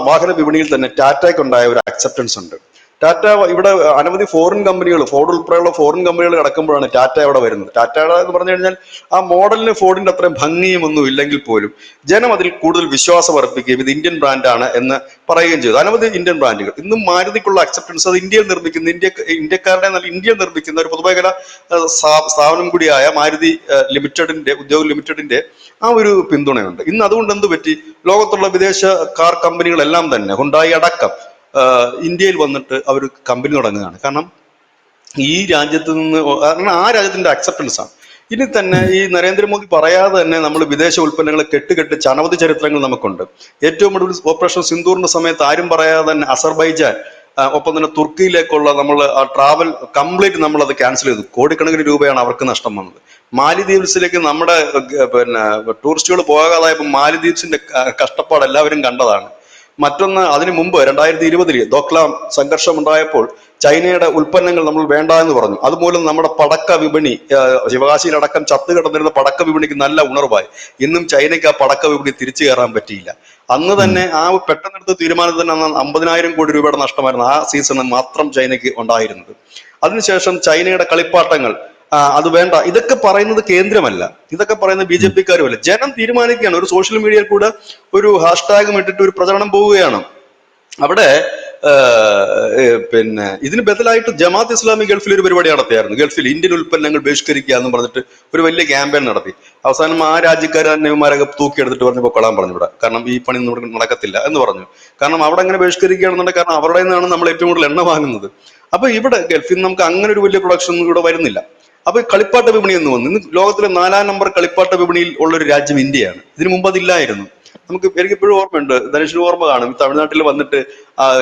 S2: വാഹന വിപണിയിൽ തന്നെ ടാറ്റയ്ക്ക് ഉണ്ടായ ഒരു അക്സെപ്റ്റൻസ് ഉണ്ട്. ടാറ്റ ഇവിടെ അനവധി ഫോറിൻ കമ്പനികൾ, ഫോർഡ് ഉൾപ്പെടെയുള്ള ഫോറിൻ കമ്പനികൾ കിടക്കുമ്പോഴാണ് ടാറ്റ അവിടെ വരുന്നത്. ടാറ്റയുടെ എന്ന് പറഞ്ഞു കഴിഞ്ഞാൽ ആ മോഡലിന് ഫോർഡിന്റെ അത്രയും ഭംഗിയും ഒന്നും ഇല്ലെങ്കിൽ പോലും ജനം അതിൽ കൂടുതൽ വിശ്വാസം അർപ്പിക്കുകയും ഇത് ഇന്ത്യൻ ബ്രാൻഡാണ് എന്ന് പറയുകയും ചെയ്തു. അനവധി ഇന്ത്യൻ ബ്രാൻഡുകൾ ഇന്നും മാരുതിക്കുള്ള അക്സെപ്റ്റൻസ് അത് ഇന്ത്യയിൽ നിർമ്മിക്കുന്ന, ഇന്ത്യക്കാരുടെ നല്ല ഇന്ത്യയിൽ നിർമ്മിക്കുന്ന ഒരു പൊതുമേഖല സ്ഥാപനം കൂടിയായ മാരുതി ലിമിറ്റഡിന്റെ, ഉദ്योग ലിമിറ്റഡിന്റെ ആ ഒരു പിന്തുണയുണ്ട്. ഇന്ന് അതുകൊണ്ട് എന്ത് പറ്റി, ലോകത്തുള്ള വിദേശ കാർ കമ്പനികളെല്ലാം തന്നെ ഹുണ്ടായി അടക്കം ഇന്ത്യയിൽ വന്നിട്ട് അവർ കമ്പനി തുടങ്ങുകയാണ്. കാരണം ഈ രാജ്യത്ത് നിന്ന്, കാരണം ആ രാജ്യത്തിന്റെ അക്സെപ്റ്റൻസ് ആണ്. ഇനി തന്നെ ഈ നരേന്ദ്രമോദി പറയാതെ തന്നെ നമ്മൾ വിദേശ ഉൽപ്പന്നങ്ങളെ കെട്ടുകെട്ടിച്ച് അനവധി ചരിത്രങ്ങൾ നമുക്കുണ്ട്. ഏറ്റവും ഒടുവിൽ ഓപ്പറേഷൻ സിന്ദൂറിന്റെ സമയത്ത് ആരും പറയാതെ തന്നെ അസർബൈജാൻ, ഒപ്പം തന്നെ തുർക്കിയിലേക്കുള്ള നമ്മൾ ആ ട്രാവൽ കംപ്ലീറ്റ് നമ്മൾ അത് ക്യാൻസൽ ചെയ്തു. കോടിക്കണക്കിന് രൂപയാണ് അവർക്ക് നഷ്ടം വന്നത്. മാലിദ്വീപ്സിലേക്ക് നമ്മുടെ ടൂറിസ്റ്റുകൾ പോകാതായപ്പോൾ മാലിദ്വീപ്സിന്റെ കഷ്ടപ്പാട് എല്ലാവരും കണ്ടതാണ്. മറ്റൊന്ന്, അതിനു മുമ്പ് 2020 ദോക്ലാം സംഘർഷം ഉണ്ടായപ്പോൾ ചൈനയുടെ ഉൽപ്പന്നങ്ങൾ നമ്മൾ വേണ്ട എന്ന് പറഞ്ഞു. അതുമൂലം നമ്മുടെ പടക്ക വിപണി, ശിവകാശിയിലടക്കം ചത്തു കിടന്നിരുന്ന പടക്ക വിപണിക്ക് നല്ല ഉണർവായി. ഇന്നും ചൈനയ്ക്ക് ആ പടക്ക വിപണി തിരിച്ചു കയറാൻ പറ്റിയില്ല. അന്ന് തന്നെ ആ പെട്ടെന്നെടുത്ത തീരുമാനത്തിൽ തന്നെ 50,000 കോടി രൂപയുടെ നഷ്ടമായിരുന്നു ആ സീസണിൽ മാത്രം ചൈനയ്ക്ക് ഉണ്ടായിരുന്നത്. അതിനുശേഷം ചൈനയുടെ കളിപ്പാട്ടങ്ങൾ, അത് വേണ്ട, ഇതൊക്കെ പറയുന്നത് കേന്ദ്രമല്ല, ഇതൊക്കെ പറയുന്നത് BJP-ക്കാരുമല്ല, ജനം തീരുമാനിക്കുകയാണ്. ഒരു സോഷ്യൽ മീഡിയയിൽ കൂടെ ഒരു ഹാഷ്ടാഗും ഇട്ടിട്ട് ഒരു പ്രചരണം പോവുകയാണ്. അവിടെ പിന്നെ ഇതിന് ബദലായിട്ട് ജമാഅത്ത് ഇസ്ലാമി ഗൾഫിൽ ഒരു പരിപാടി നടത്തിയായിരുന്നു. ഗൾഫിൽ ഇന്ത്യൻ ഉൽപ്പന്നങ്ങൾ ബഹിഷ്കരിക്കുക എന്ന് പറഞ്ഞിട്ട് ഒരു വലിയ ക്യാമ്പയിൻ നടത്തി. അവസാനം ആ രാജ്യക്കാർ അന്യന്മാരൊക്കെ തൂക്കിയെടുത്തിട്ട് പറഞ്ഞു പൊക്കളാൻ പറഞ്ഞു ഇവിടെ, കാരണം ഈ പണി നടക്കത്തില്ല എന്ന് പറഞ്ഞു. കാരണം അവിടെ അങ്ങനെ ബഹിഷ്കരിക്കുകയാണെന്നുണ്ടെങ്കിൽ, കാരണം അവരുടെ നിന്നാണ് നമ്മൾ ഏറ്റവും കൂടുതൽ എണ്ണ വാങ്ങുന്നത്. അപ്പൊ ഇവിടെ ഗൾഫിൽ നിന്ന് നമുക്ക് അങ്ങനെ ഒരു വലിയ പ്രൊഡക്ഷൻ ഒന്നും ഇവിടെ വരുന്നില്ല. അപ്പൊ കളിപ്പാട്ട വിപണി എന്ന് വന്നു. ഇന്ന് ലോകത്തിലെ 4-ാം നമ്പർ കളിപ്പാട്ട വിപണിയിൽ ഉള്ള ഒരു രാജ്യം ഇന്ത്യയാണ്. ഇതിനു മുമ്പ് അതില്ലായിരുന്നു. എനിക്ക് ഇപ്പോഴും ഓർമ്മയുണ്ട്, ധനുഷിന് ഓർമ്മ കാണും, തമിഴ്നാട്ടിൽ വന്നിട്ട്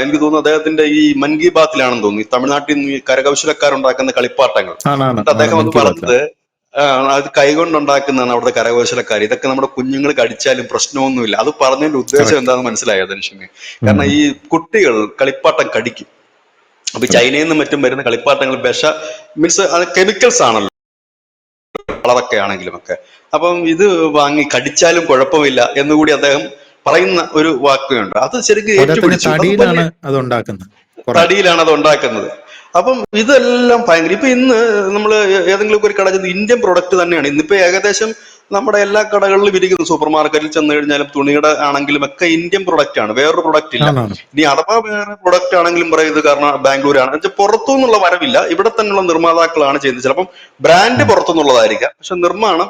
S2: എനിക്ക് തോന്നുന്നു അദ്ദേഹത്തിന്റെ ഈ മൻ കി ബാത്തിലാണെന്ന് തോന്നുന്നു, ഈ തമിഴ്നാട്ടിൽ നിന്ന് ഈ കരകൗശലക്കാരുണ്ടാക്കുന്ന കളിപ്പാട്ടങ്ങൾ അദ്ദേഹം അത് പറഞ്ഞത്, അത് കൈകൊണ്ടുണ്ടാക്കുന്നതാണ് അവിടുത്തെ കരകൗശലക്കാർ, ഇതൊക്കെ നമ്മുടെ കുഞ്ഞുങ്ങൾക്ക് അടിച്ചാലും പ്രശ്നമൊന്നുമില്ല. അത് പറഞ്ഞതിന്റെ ഉദ്ദേശം എന്താണെന്ന് മനസ്സിലായോ ധനുഷിന്? കാരണം ഈ കുട്ടികൾ കളിപ്പാട്ടം കടിക്കും. അപ്പൊ ചൈനയിൽ നിന്നും മറ്റും വരുന്ന കളിപ്പാട്ടങ്ങൾ മീൻസ് അത് കെമിക്കൽസ് ആണല്ലോ, കളറൊക്കെ ആണെങ്കിലും ഒക്കെ. അപ്പം ഇത് വാങ്ങി കടിച്ചാലും കുഴപ്പമില്ല എന്നുകൂടി അദ്ദേഹം പറയുന്ന ഒരു വാക്കുണ്ട്. അത് ശരിക്കും ഏറ്റുപിടിച്ചു. തടിയിലാണ് അത് ഉണ്ടാക്കുന്നത്. അപ്പം ഇതെല്ലാം ഭയങ്കര. ഇപ്പൊ ഇന്ന് നമ്മൾ ഏതെങ്കിലും ഒരു കട ചെന്ന് ഇന്ത്യൻ പ്രൊഡക്റ്റ് തന്നെയാണ് ഇന്നിപ്പോ ഏകദേശം നമ്മുടെ എല്ലാ കടകളിലും ഇരിക്കുന്നു. സൂപ്പർ മാർക്കറ്റിൽ ചെന്ന് കഴിഞ്ഞാലും തുണിയുടെ ആണെങ്കിലും ഒക്കെ ഇന്ത്യൻ പ്രൊഡക്റ്റ് ആണ്, വേറൊരു പ്രൊഡക്റ്റ് ഇല്ല. ഇനി അഥവാ വേറെ പ്രൊഡക്റ്റ് ആണെങ്കിലും പറയുന്നത് കാരണം ബാംഗ്ലൂരാണ്, പുറത്തുനിന്നുള്ള വരവില്ല, ഇവിടെ തന്നെയുള്ള നിർമ്മാതാക്കളാണ് ചെയ്യുന്നത്. ചിലപ്പം ബ്രാൻഡ് പുറത്തുനിന്നുള്ളതായിരിക്കാം, പക്ഷെ നിർമ്മാണം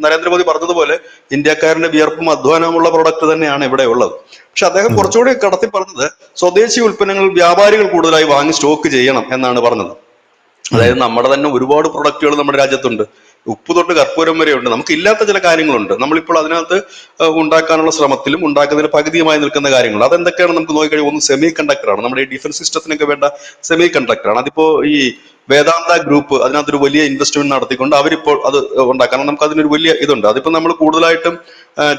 S2: നരേന്ദ്രമോദി പറഞ്ഞതുപോലെ ഇന്ത്യക്കാരന്റെ വിയർപ്പും അധ്വാനമുള്ള പ്രൊഡക്റ്റ് തന്നെയാണ് ഇവിടെ ഉള്ളത്. പക്ഷെ അദ്ദേഹം കുറച്ചുകൂടി കടത്തി പറഞ്ഞത് സ്വദേശി ഉൽപ്പന്നങ്ങൾ വ്യാപാരികൾ കൂടുതലായി വാങ്ങി സ്റ്റോക്ക് ചെയ്യണം എന്നാണ് പറഞ്ഞത്. അതായത് നമ്മുടെ തന്നെ ഒരുപാട് പ്രൊഡക്റ്റുകൾ നമ്മുടെ രാജ്യത്തുണ്ട്, ഉപ്പ് തൊട്ട് കർപ്പൂരം വരെ ഉണ്ട്. നമുക്ക് ഇല്ലാത്ത ചില കാര്യങ്ങളുണ്ട്, നമ്മളിപ്പോൾ അതിനകത്ത് ഉണ്ടാക്കാനുള്ള ശ്രമത്തിലും ഉണ്ടാക്കുന്നതിന് പകുതിയുമായി നിൽക്കുന്ന കാര്യങ്ങൾ. അതെന്തൊക്കെയാണ് നമുക്ക് നോക്കിക്കഴിഞ്ഞാൽ, ഒന്ന് സെമി കണ്ടക്ടറാണ്, നമ്മുടെ ഈ ഡിഫൻസ് സിസ്റ്റത്തിനൊക്കെ വേണ്ട സെമി കണ്ടക്ടറാണ്. അതിപ്പോ ഈ വേദാന്ത ഗ്രൂപ്പ് അതിനകത്തൊരു വലിയ ഇൻവെസ്റ്റ്മെന്റ് നടത്തിക്കൊണ്ട് അവരിപ്പോൾ അത് ഉണ്ടാക്കാൻ, നമുക്ക് അതിനൊരു വലിയ ഇതുണ്ട്. അതിപ്പോ നമ്മൾ കൂടുതലായിട്ടും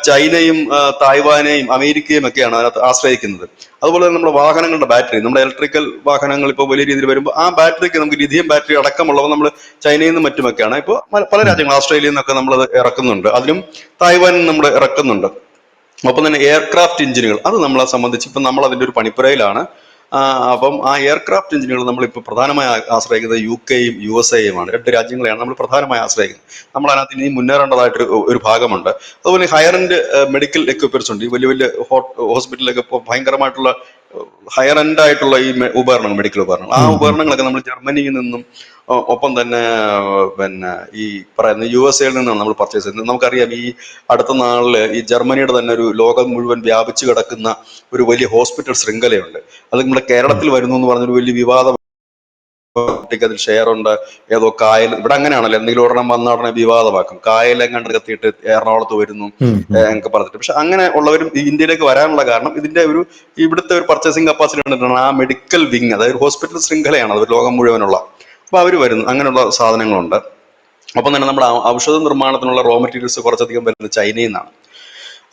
S2: ചൈനയും തായ്വാനെയും അമേരിക്കയും ഒക്കെയാണ് അതിനകത്ത് ആശ്രയിക്കുന്നത്. അതുപോലെ തന്നെ നമ്മുടെ വാഹനങ്ങളുടെ ബാറ്ററി, നമ്മുടെ ഇലക്ട്രിക്കൽ വാഹനങ്ങൾ ഇപ്പോൾ വലിയ രീതിയിൽ വരുമ്പോൾ ആ ബാറ്ററിക്ക് നമുക്ക് ലിഥിയം ബാറ്ററി അടക്കമുള്ളവ നമ്മൾ ചൈനയിൽ നിന്നും മറ്റുമൊക്കെയാണ് ഇപ്പോൾ പല രാജ്യങ്ങൾ, ഓസ്ട്രേലിയയിൽ നിന്നൊക്കെ നമ്മളത് ഇറക്കുന്നുണ്ട്, അതിനും തായ്വാനിൽ നമ്മൾ ഇറക്കുന്നുണ്ട്. ഒപ്പം തന്നെ എയർക്രാഫ്റ്റ് എഞ്ചിനുകൾ, അത് നമ്മളെ സംബന്ധിച്ച് ഇപ്പം നമ്മൾ അതിൻ്റെ ഒരു പണിപ്പുരയിലാണ്. അപ്പം ആ എയർക്രാഫ്റ്റ് എഞ്ചിനുകൾ നമ്മളിപ്പോൾ പ്രധാനമായി ആശ്രയിക്കുന്നത് UK-യും USA-യുമാണ്. 2 രാജ്യങ്ങളെയാണ് നമ്മൾ പ്രധാനമായി ആശ്രയിക്കുന്നത്. നമ്മൾ അതിനകത്ത് ഇനി മുന്നേറേണ്ടതായിട്ട് ഒരു ഭാഗമുണ്ട്. അതുപോലെ ഹയർ എൻഡ് മെഡിക്കൽ എക്യുപ്മെന്റ്സ് ഉണ്ട്. ഈ വലിയ വലിയ ഹോസ്പിറ്റലിലൊക്കെ ഇപ്പോൾ ഭയങ്കരമായിട്ടുള്ള ഹയർ എൻഡ് ആയിട്ടുള്ള ഈ ഉപകരണങ്ങൾ, മെഡിക്കൽ ഉപകരണങ്ങൾ, ആ ഉപകരണങ്ങളൊക്കെ നമ്മൾ ജർമ്മനിയിൽ നിന്നും ഒപ്പം തന്നെ ഈ പറയുന്ന USA-യിൽ നിന്നാണ് നമ്മൾ പർച്ചേസ് ചെയ്യുന്നത്. നമുക്കറിയാം ഈ അടുത്ത നാളില് ഈ ജർമ്മനിയുടെ തന്നെ ഒരു ലോകം മുഴുവൻ വ്യാപിച്ചു കിടക്കുന്ന ഒരു വലിയ ഹോസ്പിറ്റൽ ശൃംഖലയുണ്ട്. അത് നമ്മുടെ കേരളത്തിൽ വരുന്നു എന്ന് പറഞ്ഞൊരു വലിയ വിവാദം, അതിൽ ഷെയർ ഉണ്ട്, ഏതോ കായൽ, ഇവിടെ അങ്ങനെയാണല്ലോ, എന്തെങ്കിലും ഒരെണ്ണം വന്ന ഉടനെ വിവാദമാക്കും, കായലെങ്ങാണ്ട് കത്തിയിട്ട് എറണാകുളത്ത് വരുന്നു എന്നൊക്കെ പറഞ്ഞിട്ട്. പക്ഷെ അങ്ങനെ ഉള്ളവരും ഇന്ത്യയിലേക്ക് വരാനുള്ള കാരണം ഇതിന്റെ ഒരു ഇവിടുത്തെ ഒരു പർച്ചേസിംഗ് കപ്പാസിറ്റി കണ്ടിട്ടാണ്. ആ മെഡിക്കൽ വിങ്, അതായത് ഹോസ്പിറ്റൽ ശൃംഖലയാണ് അത് ലോകം മുഴുവനുള്ള. അപ്പൊ അവർ വരുന്നു, അങ്ങനെയുള്ള സാധനങ്ങളുണ്ട്. ഒപ്പം തന്നെ നമ്മുടെ ഔഷധ നിർമ്മാണത്തിനുള്ള റോ മെറ്റീരിയൽസ് കുറച്ചധികം വരുന്നത് ചൈനയിൽ നിന്നാണ്.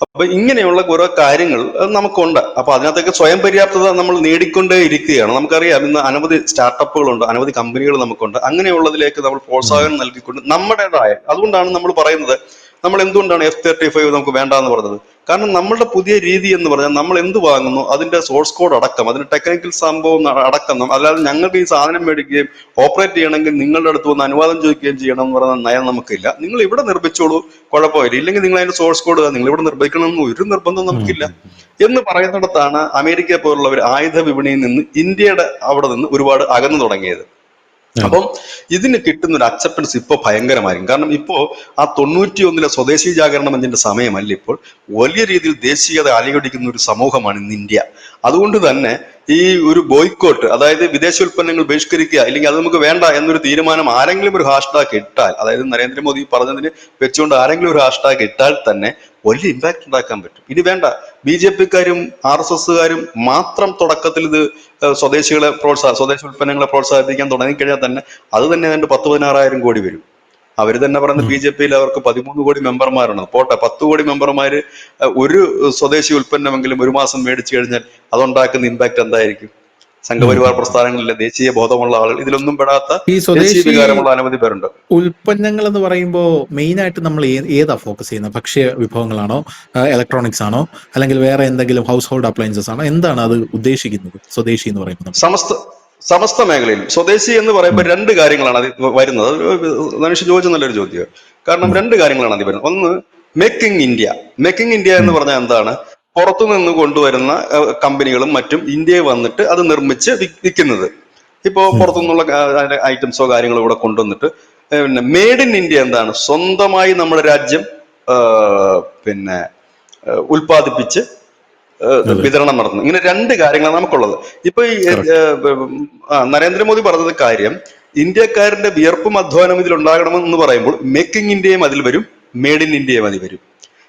S2: അപ്പൊ ഇങ്ങനെയുള്ള ഓരോ കാര്യങ്ങൾ നമുക്കുണ്ട്. അപ്പൊ അതിനകത്തേക്ക് സ്വയം പര്യാപ്തത നമ്മൾ നേടിക്കൊണ്ടേ ഇരിക്കുകയാണ്. നമുക്കറിയാം ഇന്ന് അനവധി സ്റ്റാർട്ടപ്പുകളുണ്ട്, അനവധി കമ്പനികൾ നമുക്കുണ്ട്. അങ്ങനെയുള്ളതിലേക്ക് നമ്മൾ പ്രോത്സാഹനം നൽകിക്കൊണ്ട് നമ്മുടേതായ, അതുകൊണ്ടാണ് നമ്മൾ പറയുന്നത്, നമ്മൾ എന്തുകൊണ്ടാണ് F-35 നമുക്ക് വേണ്ട എന്ന് പറഞ്ഞത്? കാരണം നമ്മളുടെ പുതിയ രീതി എന്ന് പറഞ്ഞാൽ നമ്മൾ എന്ത് വാങ്ങുന്നു അതിന്റെ സോഴ്സ് കോഡ് അടക്കം, അതിന്റെ ടെക്നിക്കൽ സംഭവം അടക്കം, അല്ലാതെ ഞങ്ങൾക്ക് ഈ സാധനം മേടിക്കുകയും ഓപ്പറേറ്റ് ചെയ്യണമെങ്കിൽ നിങ്ങളുടെ അടുത്ത് വന്ന് അനുവാദം ചോദിക്കുകയും ചെയ്യണം എന്ന് പറയുന്ന നയം നമുക്കില്ല. നിങ്ങൾ ഇവിടെ നിർമ്മിച്ചോളൂ, കുഴപ്പമില്ല. ഇല്ലെങ്കിൽ നിങ്ങൾ അതിന്റെ സോഴ്സ് കോഡ് നിങ്ങൾ ഇവിടെ നിർമ്മിക്കണമെന്ന് ഒരു നിർബന്ധം നമുക്കില്ല എന്ന് പറയുന്നിടത്താണ് അമേരിക്ക പോലുള്ളവർ ആയുധ വിപണിയിൽ നിന്ന് ഇന്ത്യയുടെ അവിടെ നിന്ന് ഒരുപാട് അകന്നു തുടങ്ങിയത്. അപ്പം ഇതിന് കിട്ടുന്ന ഒരു അക്സെപ്റ്റൻസ് ഇപ്പൊ ഭയങ്കരമായിരിക്കും. കാരണം ഇപ്പോ ആ 91 സ്വദേശി ജാഗരണം എന്നതിന്റെ സമയമല്ല, ഇപ്പോൾ വലിയ രീതിയിൽ ദേശീയത അലയൊടിക്കുന്ന ഒരു സമൂഹമാണ് ഇന്ന് ഇന്ത്യ. അതുകൊണ്ട് തന്നെ ഈ ഒരു ബോയ്ക്കോട്ട്, അതായത് വിദേശ ഉൽപ്പന്നങ്ങൾ ബഹിഷ്കരിക്കുക, അല്ലെങ്കിൽ അത് നമുക്ക് വേണ്ട എന്നൊരു തീരുമാനം ആരെങ്കിലും ഒരു ഹാഷ്ടാഗ് ഇട്ടാൽ, അതായത് നരേന്ദ്രമോദി പറഞ്ഞതിന് വെച്ചുകൊണ്ട് ആരെങ്കിലും ഒരു ഹാഷ്ടാഗ് ഇട്ടാൽ തന്നെ വലിയ ഇമ്പാക്ട് ഉണ്ടാക്കാൻ പറ്റും. ഇനി വേണ്ട BJP-ക്കാരും RSSകാരും മാത്രം തുടക്കത്തിൽ ഇത് സ്വദേശികളെ സ്വദേശ ഉൽപ്പന്നങ്ങളെ പ്രോത്സാഹിപ്പിക്കാൻ തുടങ്ങിക്കഴിഞ്ഞാൽ തന്നെ അത് തന്നെ ഏതാണ്ട് 10-16 കോടി വരും. അവർ തന്നെ പറയുന്നത് BJP-യിൽ അവർക്ക് 13 കോടി മെമ്പർമാരാണ്. പോട്ടെ, 10 കോടി മെമ്പർമാര് ഒരു സ്വദേശി ഉൽപ്പന്നമെങ്കിലും ഒരു മാസം മേടിച്ചു കഴിഞ്ഞാൽ അതുണ്ടാക്കുന്ന ഇമ്പാക്ട് എന്തായിരിക്കും? സംഘപരിവാർ പ്രസ്ഥാനങ്ങളിലെ ദേശീയ ബോധമുള്ള ആളുകൾ, ഇതിലൊന്നും പെടാത്ത
S1: ഈ
S2: ദേശീയ
S1: സ്വദേശി
S2: വികാരമുള്ള അനവധി പേരുണ്ട്.
S1: ഉൽപ്പന്നങ്ങൾ എന്ന് പറയുമ്പോൾ മെയിൻ ആയിട്ട് നമ്മൾ ഏതാ ഫോക്കസ് ചെയ്യുന്നത്? ഭക്ഷ്യ വിഭവങ്ങളാണോ, ഇലക്ട്രോണിക്സ് ആണോ, അല്ലെങ്കിൽ വേറെ എന്തെങ്കിലും ഹൗസ് ഹോൾഡ് അപ്ലയൻസസ് ആണോ? എന്താണ് അത് ഉദ്ദേശിക്കുന്നത് സ്വദേശി എന്ന് പറയുന്നത്?
S2: സമസ്ത മേഖലയിൽ സ്വദേശി എന്ന് പറയുമ്പോൾ രണ്ട് കാര്യങ്ങളാണ് അത് വരുന്നത്. ധനുഷ് ചോദിച്ച നല്ലൊരു ചോദ്യം. കാരണം രണ്ട് കാര്യങ്ങളാണ് അതിൽ വരുന്നത്. ഒന്ന്, മേക്കിംഗ് ഇന്ത്യ. മേക്കിംഗ് ഇന്ത്യ എന്ന് പറഞ്ഞാൽ എന്താണ്? പുറത്തു നിന്ന് കൊണ്ടുവരുന്ന കമ്പനികളും മറ്റും ഇന്ത്യയിൽ വന്നിട്ട് അത് നിർമ്മിച്ച് വിൽക്കുന്നത്. ഇപ്പോ പുറത്തുനിന്നുള്ള ഐറ്റംസോ കാര്യങ്ങളോ ഇവിടെ കൊണ്ടുവന്നിട്ട് പിന്നെ മെയ്ഡ് ഇൻ ഇന്ത്യ എന്താണ്? സ്വന്തമായി നമ്മുടെ രാജ്യം പിന്നെ ഉൽപ്പാദിപ്പിച്ച് വിതരണം നടത്തുന്നു. ഇങ്ങനെ രണ്ട് കാര്യങ്ങളാണ് നമുക്കുള്ളത്. ഇപ്പൊ ഈ നരേന്ദ്രമോദി പറഞ്ഞത് കാര്യം, ഇന്ത്യക്കാരന്റെ വിയർപ്പും അധ്വാനം ഇതിൽ ഉണ്ടാകണമെന്ന് പറയുമ്പോൾ മേക്കിംഗ് ഇന്ത്യയും അതിൽ വരും, മെയ്ഡ് ഇൻ ഇന്ത്യയും അതിൽ വരും.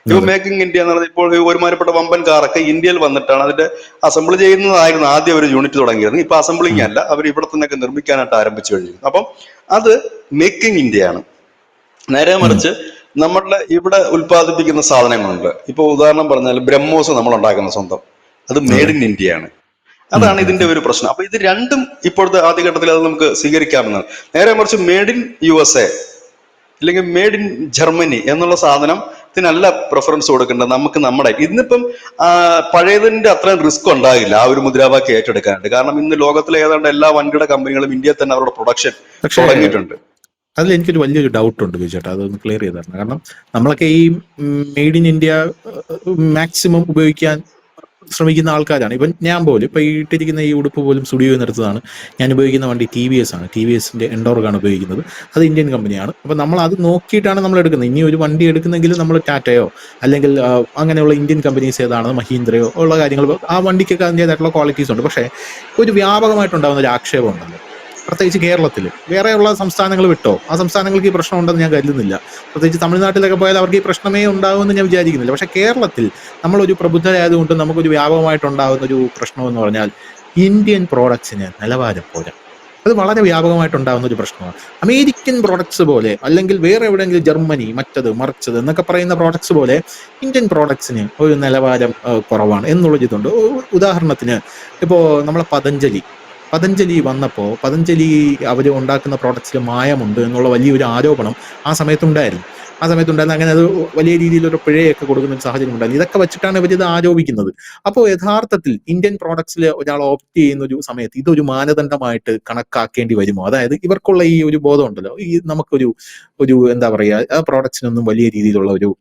S2: ഇപ്പൊ മേക്കിംഗ് ഇന്ത്യ എന്ന് പറഞ്ഞാൽ ഇപ്പോൾ ഒരുമാനപ്പെട്ട വമ്പൻ കാറൊക്കെ ഇന്ത്യയിൽ വന്നിട്ടാണ് അതിന്റെ അസംബിൾ ചെയ്യുന്നതായിരുന്നു ആദ്യം ഒരു യൂണിറ്റ് തുടങ്ങിയിരുന്നത്. ഇപ്പൊ അസംബിളിംഗ് അല്ല, അവർ ഇവിടെ തന്നെയൊക്കെ നിർമ്മിക്കാനായിട്ട് ആരംഭിച്ചു കഴിഞ്ഞു. അപ്പം അത് മേക്കിംഗ് ഇന്ത്യയാണ്. നേരെ മറിച്ച് നമ്മളുടെ ഇവിടെ ഉൽപ്പാദിപ്പിക്കുന്ന സാധനങ്ങളുണ്ട്. ഇപ്പൊ ഉദാഹരണം പറഞ്ഞാൽ ബ്രഹ്മോസ് നമ്മൾ ഉണ്ടാക്കുന്ന സ്വന്തം, അത് മെയ്ഡ് ഇൻ ഇന്ത്യയാണ്. അതാണ് ഇതിന്റെ ഒരു പ്രശ്നം. അപ്പൊ ഇത് രണ്ടും ഇപ്പോഴത്തെ ആദ്യഘട്ടത്തിൽ അത് നമുക്ക് സ്വീകരിക്കാമെന്നാണ്. നേരെ മറിച്ച് മെയ്ഡ് ഇൻ USA അല്ലെങ്കിൽ മെയ്ഡ് ഇൻ ജർമ്മനി എന്നുള്ള സാധനത്തിനല്ല പ്രിഫറൻസ് കൊടുക്കേണ്ടത്. നമുക്ക് നമ്മുടെ ഇന്നിപ്പം പഴയതിന്റെ അത്രയും റിസ്ക് ഉണ്ടാകില്ല ആ ഒരു മുദ്രാവാക്യം ഏറ്റെടുക്കാനായിട്ട്. കാരണം ഇന്ന് ലോകത്തിലെ ഏതാണ്ട് എല്ലാ വൻകിട കമ്പനികളും ഇന്ത്യയിൽ തന്നെ അവരുടെ പ്രൊഡക്ഷൻ തുടങ്ങിയിട്ടുണ്ട്.
S1: അതിൽ എനിക്കൊരു വലിയൊരു ഡൗട്ട് ഉണ്ട് വിജയേട്ടാ, അതൊന്ന് ക്ലിയർ ചെയ്ത് തരണം. കാരണം നമ്മളൊക്കെ ഈ മെയ്ഡ് ഇൻ ഇന്ത്യ മാക്സിമം ഉപയോഗിക്കാൻ ശ്രമിക്കുന്ന ആൾക്കാരാണ്. ഇപ്പം ഞാൻ പോലും ഇപ്പം ഇട്ടിരിക്കുന്ന ഈ ഉടുപ്പ് പോലും സ്റ്റുഡിയോയിൽ നിന്ന് എടുത്തതാണ്. ഞാൻ ഉപയോഗിക്കുന്ന വണ്ടി TVS ആണ്. TVSന്റെ എൻഡോർഗാണ് ഉപയോഗിക്കുന്നത്. അത് ഇന്ത്യൻ കമ്പനിയാണ്. അപ്പം നമ്മൾ അത് നോക്കിയിട്ടാണ് നമ്മൾ എടുക്കുന്നത്. ഇനി ഒരു വണ്ടി എടുക്കുന്നെങ്കിൽ നമ്മൾ ടാറ്റയോ അല്ലെങ്കിൽ അങ്ങനെയുള്ള ഇന്ത്യൻ കമ്പനീസ് ഏതാണ്, മഹീന്ദ്രയോ ഉള്ള കാര്യങ്ങൾ, ആ വണ്ടിക്കൊക്കെ അതിൻ്റെതായിട്ടുള്ള ക്വാളിറ്റീസ് ഉണ്ട്. പക്ഷേ ഒരു വ്യാപകമായിട്ടുണ്ടാകുന്ന ഒരു ആക്ഷേപം ഉണ്ടല്ലോ, പ്രത്യേകിച്ച് കേരളത്തിൽ. വേറെയുള്ള സംസ്ഥാനങ്ങൾ വിട്ടോ, ആ സംസ്ഥാനങ്ങൾക്ക് ഈ പ്രശ്നം ഉണ്ടെന്ന് ഞാൻ കരുതുന്നില്ല. പ്രത്യേകിച്ച് തമിഴ്നാട്ടിലൊക്കെ പോയാൽ അവർക്ക് ഈ പ്രശ്നമേ ഉണ്ടാവുമെന്ന് ഞാൻ വിചാരിക്കുന്നില്ല. പക്ഷേ കേരളത്തിൽ നമ്മളൊരു പ്രബുദ്ധരായതുകൊണ്ട് നമുക്കൊരു വ്യാപകമായിട്ടുണ്ടാകുന്ന ഒരു പ്രശ്നം എന്ന് പറഞ്ഞാൽ ഇന്ത്യൻ പ്രോഡക്ട്സിന് നിലവാരം പോരാ. അത് വളരെ വ്യാപകമായിട്ടുണ്ടാകുന്ന ഒരു പ്രശ്നമാണ്. അമേരിക്കൻ പ്രോഡക്ട്സ് പോലെ അല്ലെങ്കിൽ വേറെ എവിടെയെങ്കിലും ജർമ്മനി മറ്റത് മറിച്ചത് എന്നൊക്കെ പറയുന്ന പ്രോഡക്ട്സ് പോലെ ഇന്ത്യൻ പ്രോഡക്ട്സിന് ഒരു നിലവാരം കുറവാണ് എന്നുള്ളൊരിതുണ്ട്. ഉദാഹരണത്തിന് ഇപ്പോൾ നമ്മളെ പതഞ്ജലി വന്നപ്പോൾ പതഞ്ജലി അവർ ഉണ്ടാക്കുന്ന പ്രോഡക്ട്സിൽ മായമുണ്ട് എന്നുള്ള വലിയൊരു ആരോപണം ആ സമയത്തുണ്ടായിരുന്നു. അങ്ങനെ അത് വലിയ രീതിയിലൊരു പിഴയൊക്കെ കൊടുക്കുന്ന ഒരു സാഹചര്യം ഉണ്ടായിരുന്നു. ഇതൊക്കെ വെച്ചിട്ടാണ് ഇവരിത് ആരോപിക്കുന്നത്. അപ്പോൾ യഥാർത്ഥത്തിൽ ഇന്ത്യൻ പ്രോഡക്ട്സിൽ ഒരാൾ ഓപ്റ്റ് ചെയ്യുന്ന ഒരു സമയത്ത് ഇതൊരു മാനദണ്ഡമായിട്ട് കണക്കാക്കേണ്ടി വരുമോ? അതായത് ഇവർക്കുള്ള ഈ ഒരു ബോധം ഉണ്ടല്ലോ, ഈ നമുക്കൊരു എന്താ പറയുക, ആ പ്രോഡക്ട്സിനൊന്നും വലിയ രീതിയിലുള്ള ഒരു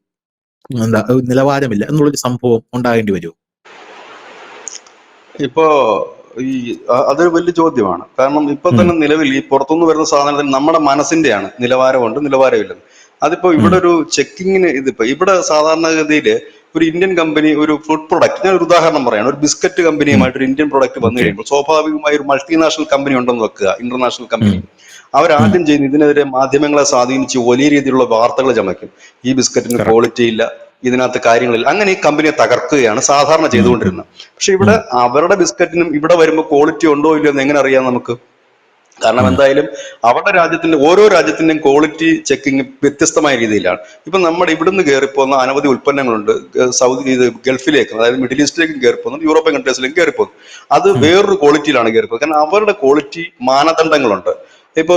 S1: നിലവാരമില്ല എന്നുള്ളൊരു സംഭവം ഉണ്ടാകേണ്ടി വരുമോ?
S2: ഇപ്പോ അതൊരു വലിയ ചോദ്യമാണ്. കാരണം ഇപ്പൊ തന്നെ നിലവിൽ ഈ പുറത്തുനിന്ന് വരുന്ന സാധനത്തിന് നമ്മുടെ മനസ്സിന്റെയാണ് നിലവാരമുണ്ട്, നിലവാരമില്ലെന്ന്. അതിപ്പോ ഇവിടെ ഒരു ചെക്കിങ്ങിന് ഇതിപ്പോ ഇവിടെ സാധാരണഗതിയിൽ ഒരു ഇന്ത്യൻ കമ്പനി ഒരു ഫുഡ് പ്രൊഡക്റ്റ്, ഞാൻ ഒരു ഉദാഹരണം പറയാണ്, ഒരു ബിസ്ക്കറ്റ് കമ്പനിയുമായിട്ട് ഒരു ഇന്ത്യൻ പ്രൊഡക്റ്റ് വന്നു കഴിയുമ്പോൾ സ്വാഭാവികമായി ഒരു മൾട്ടിനാഷണൽ കമ്പനി ഉണ്ടെന്ന് വെക്കുക, ഇന്റർനാഷണൽ കമ്പനി. അവരാദ്യം ചെയ്യുന്ന ഇതിനെതിരെ മാധ്യമങ്ങളെ സ്വാധീനിച്ച് വലിയ രീതിയിലുള്ള വാർത്തകൾ ചമയ്ക്കും. ഈ ബിസ്ക്കറ്റിന് ക്വാളിറ്റി ഇല്ല, ഇതിനകത്ത് കാര്യങ്ങളില്ല, അങ്ങനെ ഈ കമ്പനിയെ തകർക്കുകയാണ് സാധാരണ ചെയ്തുകൊണ്ടിരുന്നത്. പക്ഷെ ഇവിടെ അവരുടെ ബിസ്ക്കറ്റിനും ഇവിടെ വരുമ്പോൾ ക്വാളിറ്റി ഉണ്ടോ ഇല്ലയോ എന്ന് എങ്ങനെ അറിയാം നമുക്ക്? കാരണം എന്തായാലും അവരുടെ രാജ്യത്തിന്റെ ഓരോ രാജ്യത്തിന്റെയും ക്വാളിറ്റി ചെക്കിങ് വ്യത്യസ്തമായ രീതിയിലാണ്. ഇപ്പൊ നമ്മുടെ ഇവിടുന്ന് കയറിപ്പോകുന്ന അനവധി ഉൽപ്പന്നങ്ങളുണ്ട് ഗൾഫിലേക്ക്, അതായത് മിഡിൽ ഈസ്റ്റിലേക്കും കയറിപ്പോകുന്നു, യൂറോപ്യൻ കൺട്രീസിലേക്കും കയറിപ്പോകുന്നു. അത് വേറൊരു ക്വാളിറ്റിയിലാണ് കയറിപ്പോകുന്നത്. കാരണം അവരുടെ ക്വാളിറ്റി മാനദണ്ഡങ്ങളുണ്ട്. ഇപ്പൊ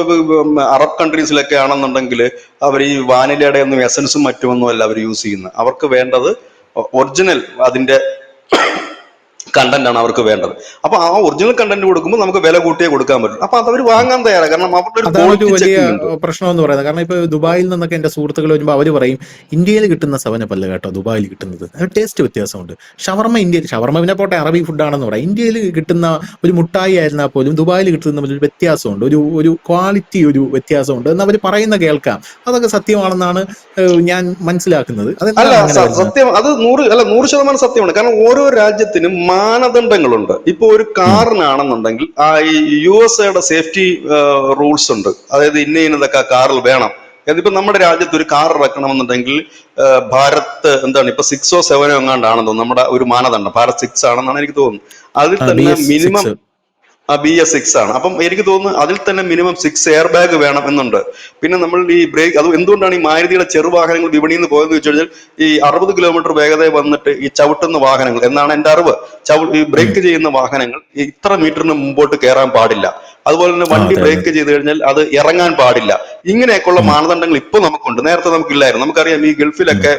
S2: അറബ് കൺട്രീസിലൊക്കെ ആണെന്നുണ്ടെങ്കിൽ അവർ ഈ വാനിലയുടെ ഒന്നും എസൻസും മറ്റുമൊന്നും അല്ല അവർ യൂസ് ചെയ്യുന്നത്. അവർക്ക് വേണ്ടത് ഒറിജിനൽ അതിന്റെ കണ്ടന്റ് ആണ് അവർക്ക് വേണ്ടത്. അപ്പൊ ആ ഒറിജിനൽ കണ്ടന്റ് കൊടുക്കുമ്പോൾ നമുക്ക് വില കൂട്ടിയേ കൊടുക്കാൻ പറ്റും. അപ്പൊ അത് അവർ വാങ്ങാൻ തയ്യാറാണ്, കാരണം അവരുടെ ഒരു
S1: അതാണ് ഒരു
S2: ക്വാളിറ്റി
S1: വലിയ
S2: ചെക്കിംഗ് ഉണ്ട്.
S1: പ്രശ്നം എന്ന് പറയുന്നത്. കാരണം ഇപ്പൊ ദുബായിൽ നിന്നൊക്കെ എന്റെ സുഹൃത്തുക്കൾ വരുമ്പോൾ അവർ പറയും ഇന്ത്യയിൽ കിട്ടുന്ന സെവനപ്പല്ല കേട്ടോ ദുബായിൽ കിട്ടുന്നത്, ടേസ്റ്റ് വ്യത്യാസമുണ്ട്. ഷവർമ്മ പിന്നെ പോട്ടെ അറബി ഫുഡാണെന്ന് പറയാം, ഇന്ത്യയിൽ കിട്ടുന്ന ഒരു മുട്ടായി ആയിരുന്നാൽ പോലും ദുബായിൽ കിട്ടുന്ന ഒരു വ്യത്യാസമുണ്ട്, ഒരു ക്വാളിറ്റി ഒരു വ്യത്യാസമുണ്ട് എന്ന് അവർ പറയുന്ന കേൾക്കാം. അതൊക്കെ സത്യമാണെന്നാണ് ഞാൻ മനസ്സിലാക്കുന്നത്.
S2: അല്ല,
S1: അതെന്താണ് അങ്ങനെ വരുന്നത്?
S2: സത്യം അത് 100% സത്യമാണ്. കാരണം ഓരോ രാജ്യത്തിനും മാനദണ്ഡങ്ങളുണ്ട്. ഇപ്പൊ ഒരു കാറിനാണെന്നുണ്ടെങ്കിൽ ആ ഈ USA സേഫ്റ്റി റൂൾസ് ഉണ്ട്. അതായത് ഇന്നതൊക്കെ കാറിൽ വേണം. ഇതിപ്പോ നമ്മുടെ രാജ്യത്ത് ഒരു കാർ ഇറക്കണമെന്നുണ്ടെങ്കിൽ ഭാരത് എന്താണ് ഇപ്പൊ 6 or 7 എങ്ങാണ്ടാണെന്ന് തോന്നുന്നു നമ്മുടെ ഒരു മാനദണ്ഡം. ഭാരത് 6 ആണെന്നാണ് എനിക്ക് തോന്നുന്നത്. അതിൽ തന്നെ മിനിമം BS6 ആണ്. അപ്പം എനിക്ക് തോന്നുന്നു അതിൽ തന്നെ മിനിമം 6 എയർ ബാഗ് വേണം എന്നുണ്ട്. പിന്നെ നമ്മൾ ഈ ബ്രേക്ക്, അത് എന്തുകൊണ്ടാണ് ഈ മാരുതിയുടെ ചെറുവാഹനങ്ങൾ വിപണിയിൽ നിന്ന് പോയെന്ന് വെച്ച് കഴിഞ്ഞാൽ ഈ 60 കിലോമീറ്റർ വേഗത വന്നിട്ട് ഈ ചവിട്ടുന്ന വാഹനങ്ങൾ എന്നാണ് എന്റെ അറിവ്, ഈ ബ്രേക്ക് ചെയ്യുന്ന വാഹനങ്ങൾ ഇത്ര മീറ്ററിന് മുമ്പോട്ട് കയറാൻ പാടില്ല. അതുപോലെ തന്നെ വണ്ടി ബ്രേക്ക് ചെയ്ത് കഴിഞ്ഞാൽ അത് ഇറങ്ങാൻ പാടില്ല. ഇങ്ങനെയൊക്കെയുള്ള മാനദണ്ഡങ്ങൾ ഇപ്പൊ നമുക്കുണ്ട്, നേരത്തെ നമുക്കില്ലായിരുന്നു. നമുക്കറിയാം ഈ ഗൾഫിലൊക്കെ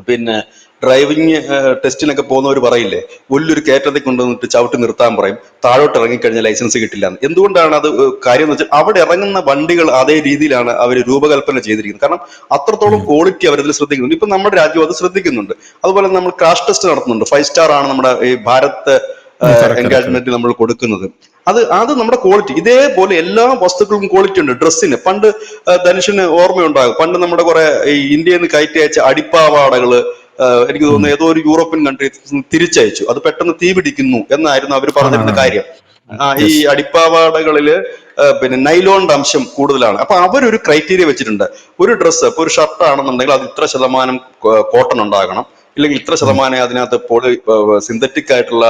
S2: പിന്നെ ഡ്രൈവിംഗ് ടെസ്റ്റിനൊക്കെ പോകുന്നവർ പറയില്ലേ, വലിയൊരു കയറ്റത്തിൽ കൊണ്ടുവന്നിട്ട് ചവിട്ടി നിർത്താൻ പറയും, താഴോട്ട് ഇറങ്ങിക്കഴിഞ്ഞാൽ ലൈസൻസ് കിട്ടില്ല എന്ന്. എന്തുകൊണ്ടാണ് അത് കാര്യം എന്ന് വെച്ചാൽ അവിടെ ഇറങ്ങുന്ന വണ്ടികൾ അതേ രീതിയിലാണ് അവർ രൂപകൽപ്പന ചെയ്തിരിക്കുന്നത്. കാരണം അത്രത്തോളം ക്വാളിറ്റി അവരതിൽ ശ്രദ്ധിക്കുന്നുണ്ട്. ഇപ്പൊ നമ്മുടെ രാജ്യം അത് ശ്രദ്ധിക്കുന്നുണ്ട്. അതുപോലെ നമ്മൾ ക്രാഷ് ടെസ്റ്റ് നടത്തുന്നുണ്ട്. 5 സ്റ്റാർ ആണ് നമ്മുടെ ഈ ഭാരത് എൻഗേജ്മെന്റ് നമ്മൾ കൊടുക്കുന്നത്. അത് നമ്മുടെ ക്വാളിറ്റി. ഇതേപോലെ എല്ലാ വസ്തുക്കൾക്കും ക്വാളിറ്റി ഉണ്ട്. ഡ്രസ്സിന് പണ്ട് ധനുഷിന് ഓർമ്മയുണ്ടാകും, പണ്ട് നമ്മുടെ കുറെ ഈ ഇന്ത്യയിൽ നിന്ന് കയറ്റി അയച്ച അടിപ്പാവാടകള് എനിക്ക് തോന്നുന്നു ഏതോ ഒരു യൂറോപ്യൻ കൺട്രി തിരിച്ചയച്ചു. അത് പെട്ടെന്ന് തീ പിടിക്കുന്നു എന്നായിരുന്നു അവർ പറഞ്ഞിരുന്ന കാര്യം. ഈ അടിപ്പാവാടകളില് പിന്നെ നൈലോണിന്റെ അംശം കൂടുതലാണ്. അപ്പൊ അവരൊരു ക്രൈറ്റീരിയ വെച്ചിട്ടുണ്ട്. ഒരു ഡ്രസ്സ്, ഇപ്പൊ ഒരു ഷർട്ട് ആണെന്നുണ്ടെങ്കിൽ അത് ഇത്ര ശതമാനം കോട്ടൺ ഉണ്ടാകണം, ഇല്ലെങ്കിൽ ഇത്ര ശതമാനം അതിനകത്ത് സിന്തറ്റിക് ആയിട്ടുള്ള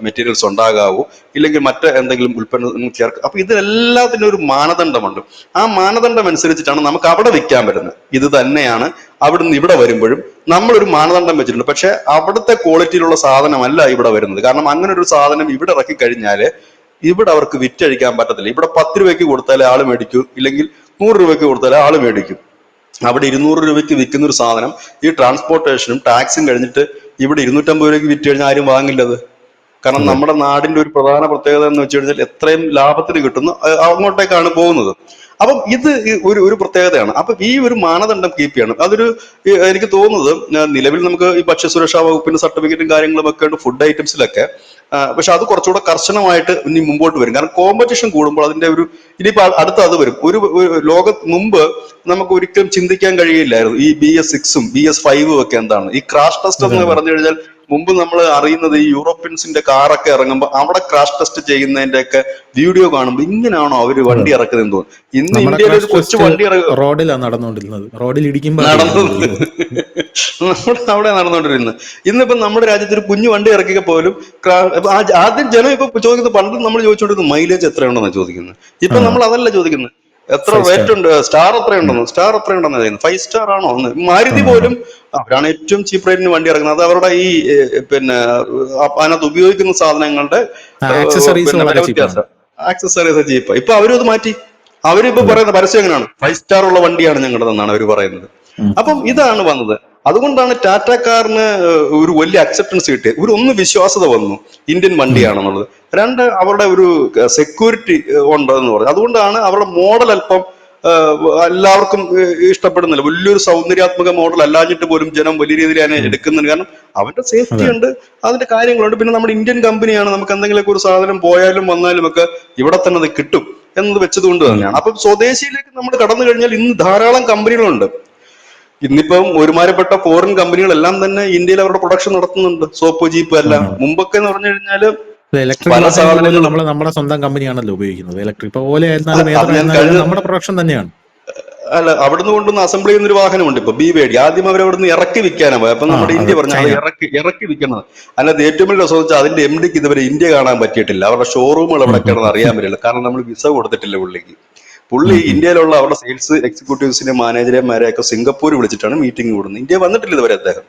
S2: മെറ്റീരിയൽസ് ഉണ്ടാകാവൂ, ഇല്ലെങ്കിൽ മറ്റ് എന്തെങ്കിലും ഉൽപ്പന്നം ചേർക്കുക. അപ്പൊ ഇതിനെല്ലാത്തിനും ഒരു മാനദണ്ഡമുണ്ട്. ആ മാനദണ്ഡം അനുസരിച്ചിട്ടാണ് നമുക്ക് അവിടെ വിൽക്കാൻ പറ്റുന്നത്. ഇത് തന്നെയാണ് അവിടുന്ന് ഇവിടെ വരുമ്പോഴും നമ്മളൊരു മാനദണ്ഡം വെച്ചിട്ടുണ്ട്. പക്ഷെ അവിടുത്തെ ക്വാളിറ്റിയിലുള്ള സാധനമല്ല ഇവിടെ വരുന്നത്. കാരണം അങ്ങനെ ഒരു സാധനം ഇവിടെ ഇറക്കി കഴിഞ്ഞാല് ഇവിടെ അവർക്ക് വിറ്റഴിക്കാൻ പറ്റത്തില്ല. ഇവിടെ 10 രൂപയ്ക്ക് കൊടുത്താലേ ആള് മേടിക്കൂ, ഇല്ലെങ്കിൽ 100 രൂപയ്ക്ക് കൊടുത്താലേ ആള് മേടിക്കും. അവിടെ 200 രൂപയ്ക്ക് വിൽക്കുന്ന ഒരു സാധനം ഈ ട്രാൻസ്പോർട്ടേഷനും ടാക്സും കഴിഞ്ഞിട്ട് ഇവിടെ 250 രൂപയ്ക്ക് വിറ്റ് കഴിഞ്ഞാൽ ആരും വാങ്ങില്ലത്. കാരണം നമ്മുടെ നാടിന്റെ ഒരു പ്രധാന പ്രത്യേകത എന്ന് വെച്ച് കഴിഞ്ഞാൽ എത്രയും ലാഭത്തിന് കിട്ടുന്നു അങ്ങോട്ടേക്കാണ് പോകുന്നത്. അപ്പം ഇത് ഒരു പ്രത്യേകതയാണ്. അപ്പൊ ഈ ഒരു മാനദണ്ഡം കീപ്പ് ചെയ്യണം. എനിക്ക് തോന്നുന്നത് നിലവിൽ നമുക്ക് ഈ ഭക്ഷ്യസുരക്ഷാ വകുപ്പിന്റെ സർട്ടിഫിക്കറ്റും കാര്യങ്ങളും ഒക്കെ ഉണ്ട് ഫുഡ് ഐറ്റംസിലൊക്കെ. പക്ഷെ അത് കുറച്ചുകൂടെ കർശനമായിട്ട് ഇനി മുമ്പോട്ട് വരും. കാരണം കോമ്പറ്റീഷൻ കൂടുമ്പോൾ അതിന്റെ ഇനിയിപ്പോ അടുത്ത അത് വരും. മുമ്പ് നമുക്ക് ഒരിക്കലും ചിന്തിക്കാൻ കഴിയില്ലായിരുന്നു ഈ BS6 BS5 ഒക്കെ എന്താണ്. ഈ ക്രാഷ് ടെസ്റ്റ് എന്ന് പറഞ്ഞു കഴിഞ്ഞാൽ മുമ്പ് നമ്മൾ അറിയുന്നത് ഈ യൂറോപ്യൻസിന്റെ കാറൊക്കെ ഇറങ്ങുമ്പോൾ അവിടെ ക്രാഷ് ടെസ്റ്റ് ചെയ്യുന്നതിന്റെ ഒക്കെ വീഡിയോ കാണുമ്പോൾ ഇങ്ങനെയാണോ അവര് വണ്ടി ഇറക്കുന്നത് തോന്നുന്നു. ഇന്ന് ഇന്ത്യയിൽ ഒരു കൊച്ചു വണ്ടി
S1: റോഡിലാണ് നടന്നുകൊണ്ടിരുന്നത്, റോഡിൽ ഇടിക്കുമ്പോൾ
S2: നമ്മുടെ അവിടെ നടന്നുകൊണ്ടിരുന്നത്. ഇന്നിപ്പോ നമ്മുടെ രാജ്യത്ത് ഒരു കുഞ്ഞു വണ്ടി ഇറക്കിയ പോലും ആദ്യം ജനം ഇപ്പൊ ചോദിക്കുന്നത്, പണ്ട് നമ്മൾ ചോദിച്ചുകൊണ്ടിരുന്നത് മൈലേജ് എത്രയുണ്ടെന്നാണ് ചോദിക്കുന്നത്. ഇപ്പൊ നമ്മൾ അതല്ല ചോദിക്കുന്നത്, എത്ര റേറ്റ് ഉണ്ട്, സ്റ്റാർ എത്രയുണ്ടെന്ന് പറയുന്നത്. 5 സ്റ്റാർ ആണോ എന്ന്. മാരുതി പോലും അവരാണ് ഏറ്റവും ചീപ്പ് റേറ്റിന് വണ്ടി ഇറക്കുന്നത്. അത് അവരുടെ ഈ പിന്നെ അതിനകത്ത് ഉപയോഗിക്കുന്ന സാധനങ്ങളുടെ ആക്സസറീസ് ചീപ്പ്. ഇപ്പൊ അവരും അത് മാറ്റി. അവരിപ്പോ പറയുന്ന പരസ്യം എങ്ങനെയാണ്, 5 സ്റ്റാർ ഉള്ള വണ്ടിയാണ് ഞങ്ങളുടെതെന്നാണ് അവർ പറയുന്നത്. അപ്പം ഇതാണ് വന്നത്. അതുകൊണ്ടാണ് ടാറ്റ കാറിന് ഒരു വലിയ അക്സെപ്റ്റൻസ് കിട്ടിയത്. ഒന്ന് വിശ്വാസത വന്നു ഇന്ത്യൻ വണ്ടിയാണെന്നുള്ളത്. 2 അവരുടെ ഒരു സെക്യൂരിറ്റി ഉണ്ടെന്ന് പറഞ്ഞു. അതുകൊണ്ടാണ് അവരുടെ മോഡൽ അല്പം എല്ലാവർക്കും ഇഷ്ടപ്പെടുന്നില്ല. വലിയൊരു സൗന്ദര്യാത്മക മോഡൽ അല്ലാഞ്ഞിട്ട് പോലും ജനം വലിയ രീതിയിൽ അതിനെ എടുക്കുന്നുണ്ട്. കാരണം അവന്റെ സേഫ്റ്റി ഉണ്ട്, അതിന്റെ കാര്യങ്ങളുണ്ട്. പിന്നെ നമ്മുടെ ഇന്ത്യൻ കമ്പനിയാണ്, നമുക്ക് എന്തെങ്കിലുമൊക്കെ ഒരു സാധനം പോയാലും വന്നാലും ഒക്കെ ഇവിടെ തന്നെ അത് കിട്ടും എന്നത് വെച്ചതുകൊണ്ട് തന്നെയാണ്. അപ്പം സ്വദേശിയിലേക്ക് നമ്മൾ കടന്നു കഴിഞ്ഞാൽ ഇന്ന് ധാരാളം കമ്പനികളുണ്ട്. ഇന്നിപ്പം ഒരുമാതിരിപ്പെട്ട ഫോറിൻ കമ്പനികളെല്ലാം തന്നെ ഇന്ത്യയിൽ അവരുടെ പ്രൊഡക്ഷൻ നടത്തുന്നുണ്ട്. സോപ്പ്, ജീപ്പ് എല്ലാം. മുമ്പൊക്കെ എന്ന് പറഞ്ഞു കഴിഞ്ഞാല് പല സാധനങ്ങളും
S1: നമ്മുടെ സ്വന്തം കമ്പനിയാണല്ലോ ഉപയോഗിക്കുന്നത്. ഇലക്ട്രിക് ഇപ്പൊ ഓല നമ്മുടെ പ്രൊഡക്ഷൻ തന്നെയാണ്.
S2: അല്ല, അവിടുന്ന് കൊണ്ടുവന്ന് അസംബിൾ ചെയ്യുന്ന ഒരു വാഹനമുണ്ട് ഇപ്പൊ BYD. ആദ്യം അവർ അവിടുന്ന് ഇറക്കി വിൽക്കാനാ പോയി. അപ്പൊ നമ്മുടെ ഇന്ത്യ പറഞ്ഞു അത് ഇറക്കി വിൽക്കുന്നത്. അല്ലാതെ ഏറ്റവും വലിയ രസം വെച്ചാൽ അതിന്റെ MD ക്ക് ഇതുവരെ ഇന്ത്യ കാണാൻ പറ്റിയിട്ടില്ല. അവരുടെ ഷോറൂമുകൾ എവിടെയൊക്കെയാണെന്ന് അറിയാൻ പറ്റില്ല. കാരണം നമ്മൾ വിസ കൊടുത്തിട്ടില്ല പുള്ളിക്ക്. പുള്ളി ഇന്ത്യയിലുള്ള അവിടെ സെയിൽസ് എക്സിക്യൂട്ടീവ്സിനെ മാനേജർമാരെ ഒക്കെ സിംഗപ്പൂർ വിളിച്ചിട്ടാണ് മീറ്റിംഗ് കൂടുന്നത്. ഇന്ത്യ വന്നിട്ടില്ല ഇതുവരെ അദ്ദേഹം.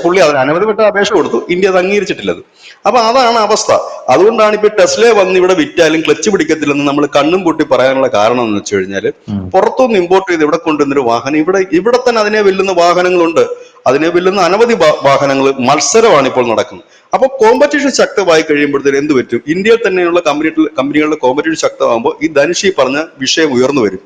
S2: പുള്ളി അതിന് അനുമതിപ്പെട്ട അപേക്ഷ കൊടുത്തു, ഇന്ത്യ അത് അംഗീകരിച്ചിട്ടില്ലത്. അപ്പൊ അതാണ് അവസ്ഥ. അതുകൊണ്ടാണ് ഇപ്പൊ ടെസ്ല വന്ന് ഇവിടെ വിറ്റാലും ക്ലച്ച് പിടിക്കത്തില്ലെന്ന് നമ്മൾ കണ്ണും പൂട്ടി പറയാനുള്ള കാരണം എന്ന് വെച്ച് കഴിഞ്ഞാല് പുറത്തുനിന്ന് ഇമ്പോർട്ട് ചെയ്ത് ഇവിടെ കൊണ്ടുവന്നൊരു വാഹനം ഇവിടെ തന്നെ അതിനെ വെല്ലുന്ന വാഹനങ്ങളുണ്ട്. അതിനെ വെല്ലുന്ന അനവധി വാഹനങ്ങൾ, മത്സരമാണ് ഇപ്പോൾ നടക്കുന്നത്. അപ്പൊ കോമ്പറ്റീഷൻ ശക്തമായി കഴിയുമ്പോഴത്തേന് എന്ത് പറ്റും? ഇന്ത്യയിൽ തന്നെയുള്ള കമ്പനികളുടെ കോമ്പറ്റീഷൻ ശക്തമാകുമ്പോൾ ഈ ധനുഷ് പറഞ്ഞ വിഷയം ഉയർന്നു വരും.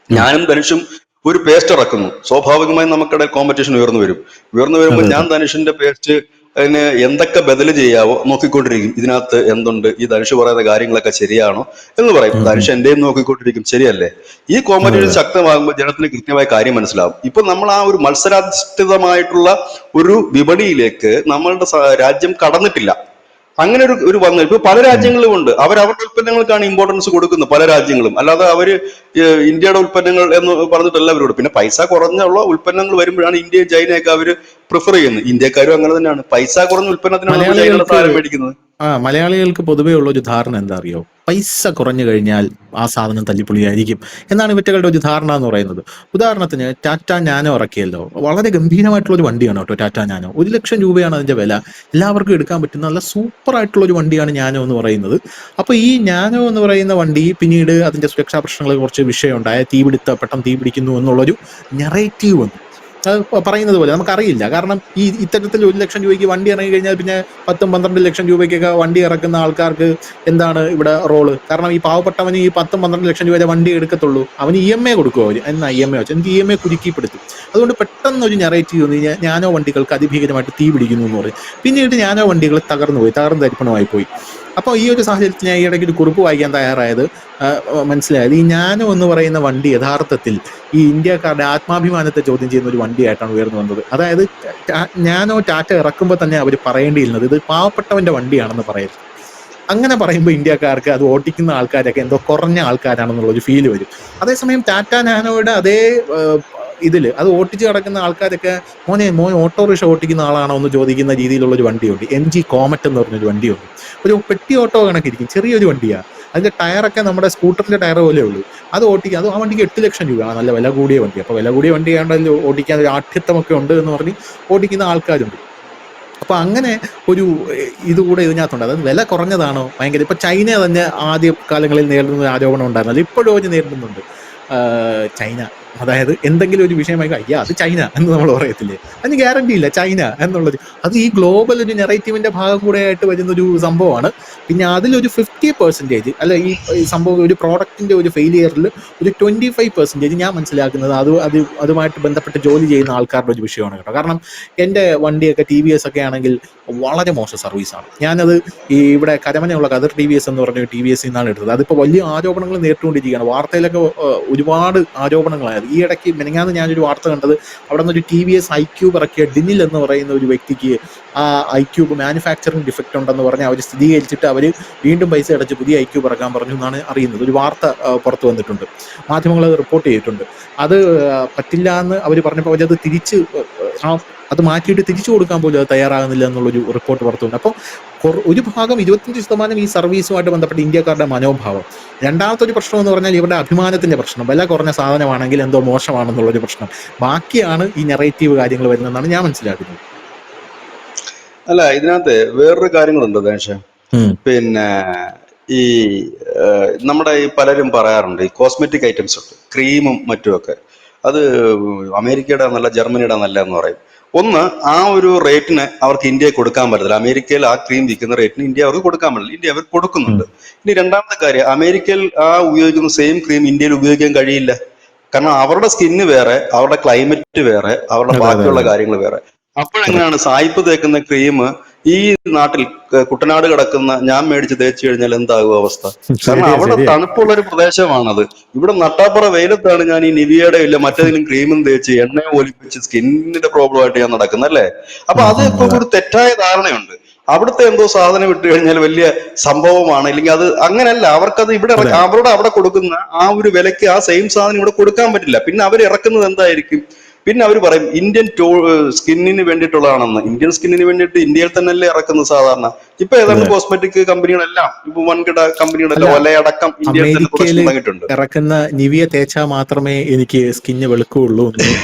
S2: ഞാനും ധനുഷും ഒരു പേസ്റ്റ് ഇറക്കുന്നു, സ്വാഭാവികമായും നമുക്കിടയിൽ കോമ്പറ്റീഷൻ ഉയർന്നു വരും. ഉയർന്നു വരുമ്പോൾ ഞാൻ ധനുഷിന്റെ പേസ്റ്റ് അതിന് എന്തൊക്കെ ബദല് ചെയ്യാവോ നോക്കിക്കൊണ്ടിരിക്കും. ഇതിനകത്ത് എന്തുണ്ട്, ഈ ധനുഷ് പറയുന്ന കാര്യങ്ങളൊക്കെ ശരിയാണോ എന്ന് പറയും. ധനുഷ് എന്റെയും നോക്കിക്കൊണ്ടിരിക്കും, ശരിയല്ലേ? ഈ കോമ്പറ്റീഷൻ ശക്തമാകുമ്പോൾ ജനത്തിന് കൃത്യമായ കാര്യം മനസ്സിലാവും. ഇപ്പൊ നമ്മൾ ആ ഒരു മത്സരാധിഷ്ഠിതമായിട്ടുള്ള ഒരു വിപണിയിലേക്ക് നമ്മളുടെ രാജ്യം കടന്നിട്ടില്ല. അങ്ങനെ ഒരു വന്നു. ഇപ്പൊ പല രാജ്യങ്ങളും ഉണ്ട്, അവരവരുടെ ഉൽപ്പന്നങ്ങൾക്കാണ് ഇമ്പോർട്ടൻസ് കൊടുക്കുന്നത്, പല രാജ്യങ്ങളും. അല്ലാതെ അവര് ഇന്ത്യയുടെ ഉൽപ്പന്നങ്ങൾ എന്ന് പറഞ്ഞിട്ടല്ല അവരോട്. പിന്നെ പൈസ കുറഞ്ഞുള്ള ഉൽപ്പന്നങ്ങൾ വരുമ്പോഴാണ് ഇന്ത്യയും ചൈനയൊക്കെ അവര് പ്രിഫർ ചെയ്യുന്നത്. ഇന്ത്യക്കാരും അങ്ങനെ തന്നെയാണ്, പൈസ കുറഞ്ഞ ഉൽപ്പന്നത്തിനാണ് ചൈനയുടെ സാധനം മേടിക്കുന്നത്.
S1: മലയാളികൾക്ക് പൊതുവേ ഉള്ള ഒരു ധാരണ എന്താ അറിയോ? പൈസ കുറഞ്ഞു കഴിഞ്ഞാൽ ആ സാധനം തല്ലിപ്പൊളിയായിരിക്കും എന്നാണ് ഇവറ്റകളുടെ ഒരു ധാരണ എന്ന് പറയുന്നത്. ഉദാഹരണത്തിന് ടാറ്റ നാനോ ഇറക്കിയല്ലോ, വളരെ ഗംഭീരമായിട്ടുള്ള ഒരു വണ്ടിയാണ് കേട്ടോ ടാറ്റ നാനോ. 1,00,000 രൂപയാണ് അതിന്റെ വില. എല്ലാവർക്കും എടുക്കാൻ പറ്റുന്ന നല്ല സൂപ്പർ ആയിട്ടുള്ള ഒരു വണ്ടിയാണ് നാനോ എന്ന് പറയുന്നത്. അപ്പൊ ഈ നാനോ എന്ന് പറയുന്ന വണ്ടി പിന്നീട് അതിന്റെ സുരക്ഷാ പ്രശ്നങ്ങളിൽ കുറച്ച് വിഷയമുണ്ടായ, പെട്ടെന്ന് തീ പിടിക്കുന്നു എന്നുള്ളൊരു നെറേറ്റീവ് വന്നു. പറയുന്നത് പോലെ നമുക്കറിയില്ല. കാരണം ഇത്തരത്തിൽ 1,00,000 രൂപയ്ക്ക് വണ്ടി ഇറങ്ങി കഴിഞ്ഞാൽ പിന്നെ 10-12 ലക്ഷം രൂപയ്ക്കൊക്കെ വണ്ടി ഇറക്കുന്ന ആൾക്കാർക്ക് എന്താണ് ഇവിടെ റോള്? കാരണം ഈ പാവപ്പെട്ടവന് ഈ 10-12 ലക്ഷം രൂപ വണ്ടി എടുക്കത്തുള്ളൂ. അവന് EMI കൊടുക്കുമോ? അവര് എന്നാ EMI വെച്ചാൽ എനിക്ക് EMI കുരുക്കിപ്പെടുത്തും. അതുകൊണ്ട് പെട്ടെന്ന് ഒരു നെറേറ്റീവ് വന്നു കഴിഞ്ഞാൽ നാനോ വണ്ടികൾക്ക് അതിഭീകരമായിട്ട് തീ പിടിക്കുന്നു എന്ന് പറയും. പിന്നീട് നാനോ വണ്ടികൾ തകർന്നു തരിപ്പണമായി പോയി. അപ്പോൾ ഈ ഒരു സാഹചര്യത്തിൽ ഞാൻ ഈ ഇടയ്ക്ക് ഒരു കുറിപ്പ് വായിക്കാൻ തയ്യാറായത് മനസ്സിലായത് ഈ നാനോ എന്ന് പറയുന്ന വണ്ടി യഥാർത്ഥത്തിൽ ഈ ഇന്ത്യക്കാരുടെ ആത്മാഭിമാനത്തെ ചോദ്യം ചെയ്യുന്ന ഒരു വണ്ടിയായിട്ടാണ് ഉയർന്നു വന്നത്. അതായത് നാനോ ടാറ്റ ഇറക്കുമ്പോൾ തന്നെ അവർ പറയേണ്ടിയിരുന്നത് ഇത് പാവപ്പെട്ടവന്റെ വണ്ടിയാണെന്ന് പറയുന്നത്. അങ്ങനെ പറയുമ്പോൾ ഇന്ത്യക്കാർക്ക് അത് ഓടിക്കുന്ന ആൾക്കാരൊക്കെ എന്തോ കുറഞ്ഞ ആൾക്കാരാണെന്നുള്ളൊരു ഫീല് വരും. അതേസമയം ടാറ്റ നാനോയുടെ അതേ ഇതില് അത് ഓട്ടിച്ച് കിടക്കുന്ന ആൾക്കാരൊക്കെ മോൻ ഓട്ടോറിക്ഷ ഓട്ടിക്കുന്ന ആളാണോ എന്ന് ചോദിക്കുന്ന രീതിയിലുള്ള ഒരു വണ്ടിയുണ്ട്. MG കോമറ്റ് എന്ന് പറഞ്ഞൊരു വണ്ടിയുണ്ട്. ഒരു പെട്ടി ഓട്ടോ കണക്കിരിക്കും, ചെറിയൊരു വണ്ടിയാണ്. അതിന്റെ ടയറൊക്കെ നമ്മുടെ സ്കൂട്ടറിന്റെ ടയർ പോലെ ഉള്ളൂ. അത് ഓട്ടിക്കുക, അത് ആ വണ്ടിക്ക് 8 ലക്ഷം രൂപയാണ്. നല്ല വില കൂടിയ വണ്ടി. അപ്പോൾ വില കൂടിയ വണ്ടി ആണ്ടല്ലോ ഓടിക്കാൻ ഒരു ആഠ്യത്വമൊക്കെ ഉണ്ട് എന്ന് പറഞ്ഞ് ഓടിക്കുന്ന ആൾക്കാരുണ്ട്. അപ്പൊ അങ്ങനെ ഒരു ഇതുകൂടെ ഇതിനകത്തുണ്ട്. അതായത് വില കുറഞ്ഞതാണോ ഭയങ്കര. ഇപ്പൊ ചൈന തന്നെ ആദ്യ കാലങ്ങളിൽ നേരിടുന്ന ആരോപണം ഉണ്ടായിരുന്നല്ലോ, ഇപ്പോഴും അവർ നേരിടുന്നുണ്ട്. ചൈന, അതായത് എന്തെങ്കിലും ഒരു വിഷയമായി അയ്യാ അത് ചൈന എന്ന് നമ്മൾ പറയത്തില്ലേ, അതിന് ഗ്യാരണ്ടി ഇല്ല ചൈന എന്നുള്ളത്. അത് ഈ ഗ്ലോബൽ ഒരു നെറേറ്റീവിന്റെ ഭാഗം കൂടെ ആയിട്ട് വരുന്നൊരു സംഭവമാണ്. പിന്നെ അതിലൊരു 50% അല്ല, ഈ സംഭവം ഒരു പ്രോഡക്റ്റിന്റെ ഒരു ഫെയിലിയറിൽ ഒരു 25% ഞാൻ മനസ്സിലാക്കുന്നത് അതുമായിട്ട് ബന്ധപ്പെട്ട് ജോലി ചെയ്യുന്ന ആൾക്കാരുടെ ഒരു വിഷയമാണ് കേട്ടോ. കാരണം എൻ്റെ വണ്ടിയൊക്കെ TVS ഒക്കെ ആണെങ്കിൽ വളരെ മോശം സർവീസാണ്. ഞാനത് ഈ ഇവിടെ കരമനയുള്ള കതിർ TVS എന്ന് പറഞ്ഞ TVS നിന്നാണ് എടുത്തത്. അതിപ്പോൾ വലിയ ആരോപണങ്ങൾ നേരിട്ടുകൊണ്ടിരിക്കുകയാണ്. വാർത്തയിലൊക്കെ ഒരുപാട് ആരോപണങ്ങളായത്. ഈ ഇടയ്ക്ക് മെനങ്ങാന്ന് ഞാനൊരു വാർത്ത കണ്ടത്, അവിടെ നിന്നൊരു TVS iQube ഇറക്കിയ ഡിനിൽ എന്ന് പറയുന്ന ഒരു വ്യക്തിക്ക് ആ iQube മാനുഫാക്ചറിങ് ഡിഫക്റ്റ് ഉണ്ടെന്ന് പറഞ്ഞ് അവർ സ്ഥിരീകരിച്ചിട്ട് അവർ വീണ്ടും പൈസ അടച്ച് പുതിയ iQube ഇറക്കാൻ പറഞ്ഞു എന്നാണ് അറിയുന്നത്. ഒരു വാർത്ത പുറത്തു വന്നിട്ടുണ്ട്, മാധ്യമങ്ങൾ അത് റിപ്പോർട്ട് ചെയ്തിട്ടുണ്ട്. അത് പറ്റില്ല എന്ന് അവർ പറഞ്ഞപ്പോൾ അവരത് അത് മാറ്റിയിട്ട് തിരിച്ചു കൊടുക്കാൻ പോലും അത് തയ്യാറാകുന്നില്ല എന്നുള്ളൊരു റിപ്പോർട്ട് പുറത്തുണ്ട്. അപ്പോൾ ഒരു ഭാഗം 25% ഈ സർവീസുമായിട്ട് ബന്ധപ്പെട്ട ഇന്ത്യക്കാരുടെ മനോഭാവം. രണ്ടാമത്തെ ഒരു പ്രശ്നം എന്ന് പറഞ്ഞാൽ ഇവരുടെ അഭിമാനത്തിന്റെ പ്രശ്നം. വില കുറഞ്ഞ സാധനമാണെങ്കിൽ എന്തോ മോശമാണെന്നുള്ളൊരു പ്രശ്നം. ബാക്കിയാണ് ഈ നെറേറ്റീവ് കാര്യങ്ങൾ വരുന്നതെന്നാണ് ഞാൻ മനസ്സിലാക്കുന്നത്.
S2: അല്ല, ഇതിനകത്ത് വേറൊരു കാര്യങ്ങളുണ്ട് ദേശ. പിന്നെ ഈ നമ്മുടെ ഈ പലരും പറയാറുണ്ട് ഈ കോസ്മെറ്റിക് ഐറ്റംസ് ഉണ്ട്, ക്രീമും മറ്റുമൊക്കെ. അത് അമേരിക്കയുടെ നല്ല, ജർമ്മനിയുടെ നല്ല എന്ന് പറയും. ഒന്ന്, ആ ഒരു റേറ്റിന് അവർക്ക് ഇന്ത്യയിൽ കൊടുക്കാൻ പറ്റത്തില്ല. അമേരിക്കയിൽ ആ ക്രീം വിൽക്കുന്ന റേറ്റിന് ഇന്ത്യ അവർക്ക് കൊടുക്കാൻ പറ്റില്ല. ഇന്ത്യ അവർ കൊടുക്കുന്നുണ്ട്. ഇനി രണ്ടാമത്തെ കാര്യം, അമേരിക്കയിൽ ഉപയോഗിക്കുന്ന സെയിം ക്രീം ഇന്ത്യയിൽ ഉപയോഗിക്കാൻ കഴിയില്ല. കാരണം അവരുടെ സ്കിന്ന് വേറെ, അവരുടെ ക്ലൈമറ്റ് വേറെ, അവരുടെ ബാക്കിയുള്ള കാര്യങ്ങൾ വേറെ. അപ്പോഴെങ്ങനെയാണ് സായിപ്പ് തേക്കുന്ന ക്രീം ഈ നാട്ടിൽ കുട്ടനാട് കിടക്കുന്ന ഞാൻ മേടിച്ച് തേച്ച് കഴിഞ്ഞാൽ എന്താകും അവസ്ഥ? കാരണം അവിടെ തണുപ്പുള്ള ഒരു പ്രദേശമാണത്. ഇവിടെ നട്ടാപ്പുറ വെയിലത്താണ് ഞാൻ ഈ നിവിയയുടെ ഇല്ല മറ്റേതിലും ക്രീമും തേച്ച് എണ്ണയും ഒലിപ്പിച്ച് സ്കിന്നിന്റെ പ്രോബ്ലം ആയിട്ട് ഞാൻ നടക്കുന്നല്ലേ. അപ്പൊ അത് ഇപ്പൊ ഒരു തെറ്റായ ധാരണയുണ്ട്. അവിടുത്തെ എന്തോ സാധനം ഇട്ട് കഴിഞ്ഞാൽ വലിയ സംഭവമാണ്, ഇല്ലെങ്കിൽ അത് അങ്ങനെയല്ല. അവർക്കത് ഇവിടെ അവിടെ കൊടുക്കുന്ന ആ ഒരു വിലയ്ക്ക് ആ സെയിം സാധനം ഇവിടെ കൊടുക്കാൻ പറ്റില്ല. പിന്നെ അവർ ഇറക്കുന്നത് എന്തായിരിക്കും? പിന്നെ അവർ പറയും ഇന്ത്യൻ സ്കിന്നിന് വേണ്ടിയിട്ടുള്ളതാണെന്ന്. ഇന്ത്യൻ സ്കിന്നിന് വേണ്ടിയിട്ട് ഇന്ത്യയിൽ തന്നെയല്ലേ ഇറക്കുന്നത് സാധാരണ. ഇപ്പൊ ഏതാണ്ട് കോസ്മെറ്റിക് കമ്പനികളെല്ലാം, ഇപ്പൊ വൻകിട കമ്പനികളെല്ലാം ഒലയടക്കം ഇന്ത്യയിൽ തന്നെ പ്രൊഡക്ഷൻ തുടങ്ങിയിട്ടുണ്ട്.
S1: ഇറക്കുന്ന നിവിയ തേച്ചാൽ മാത്രമേ എനിക്ക് സ്കിന്ന് വെളുക്കുകയുള്ളൂ.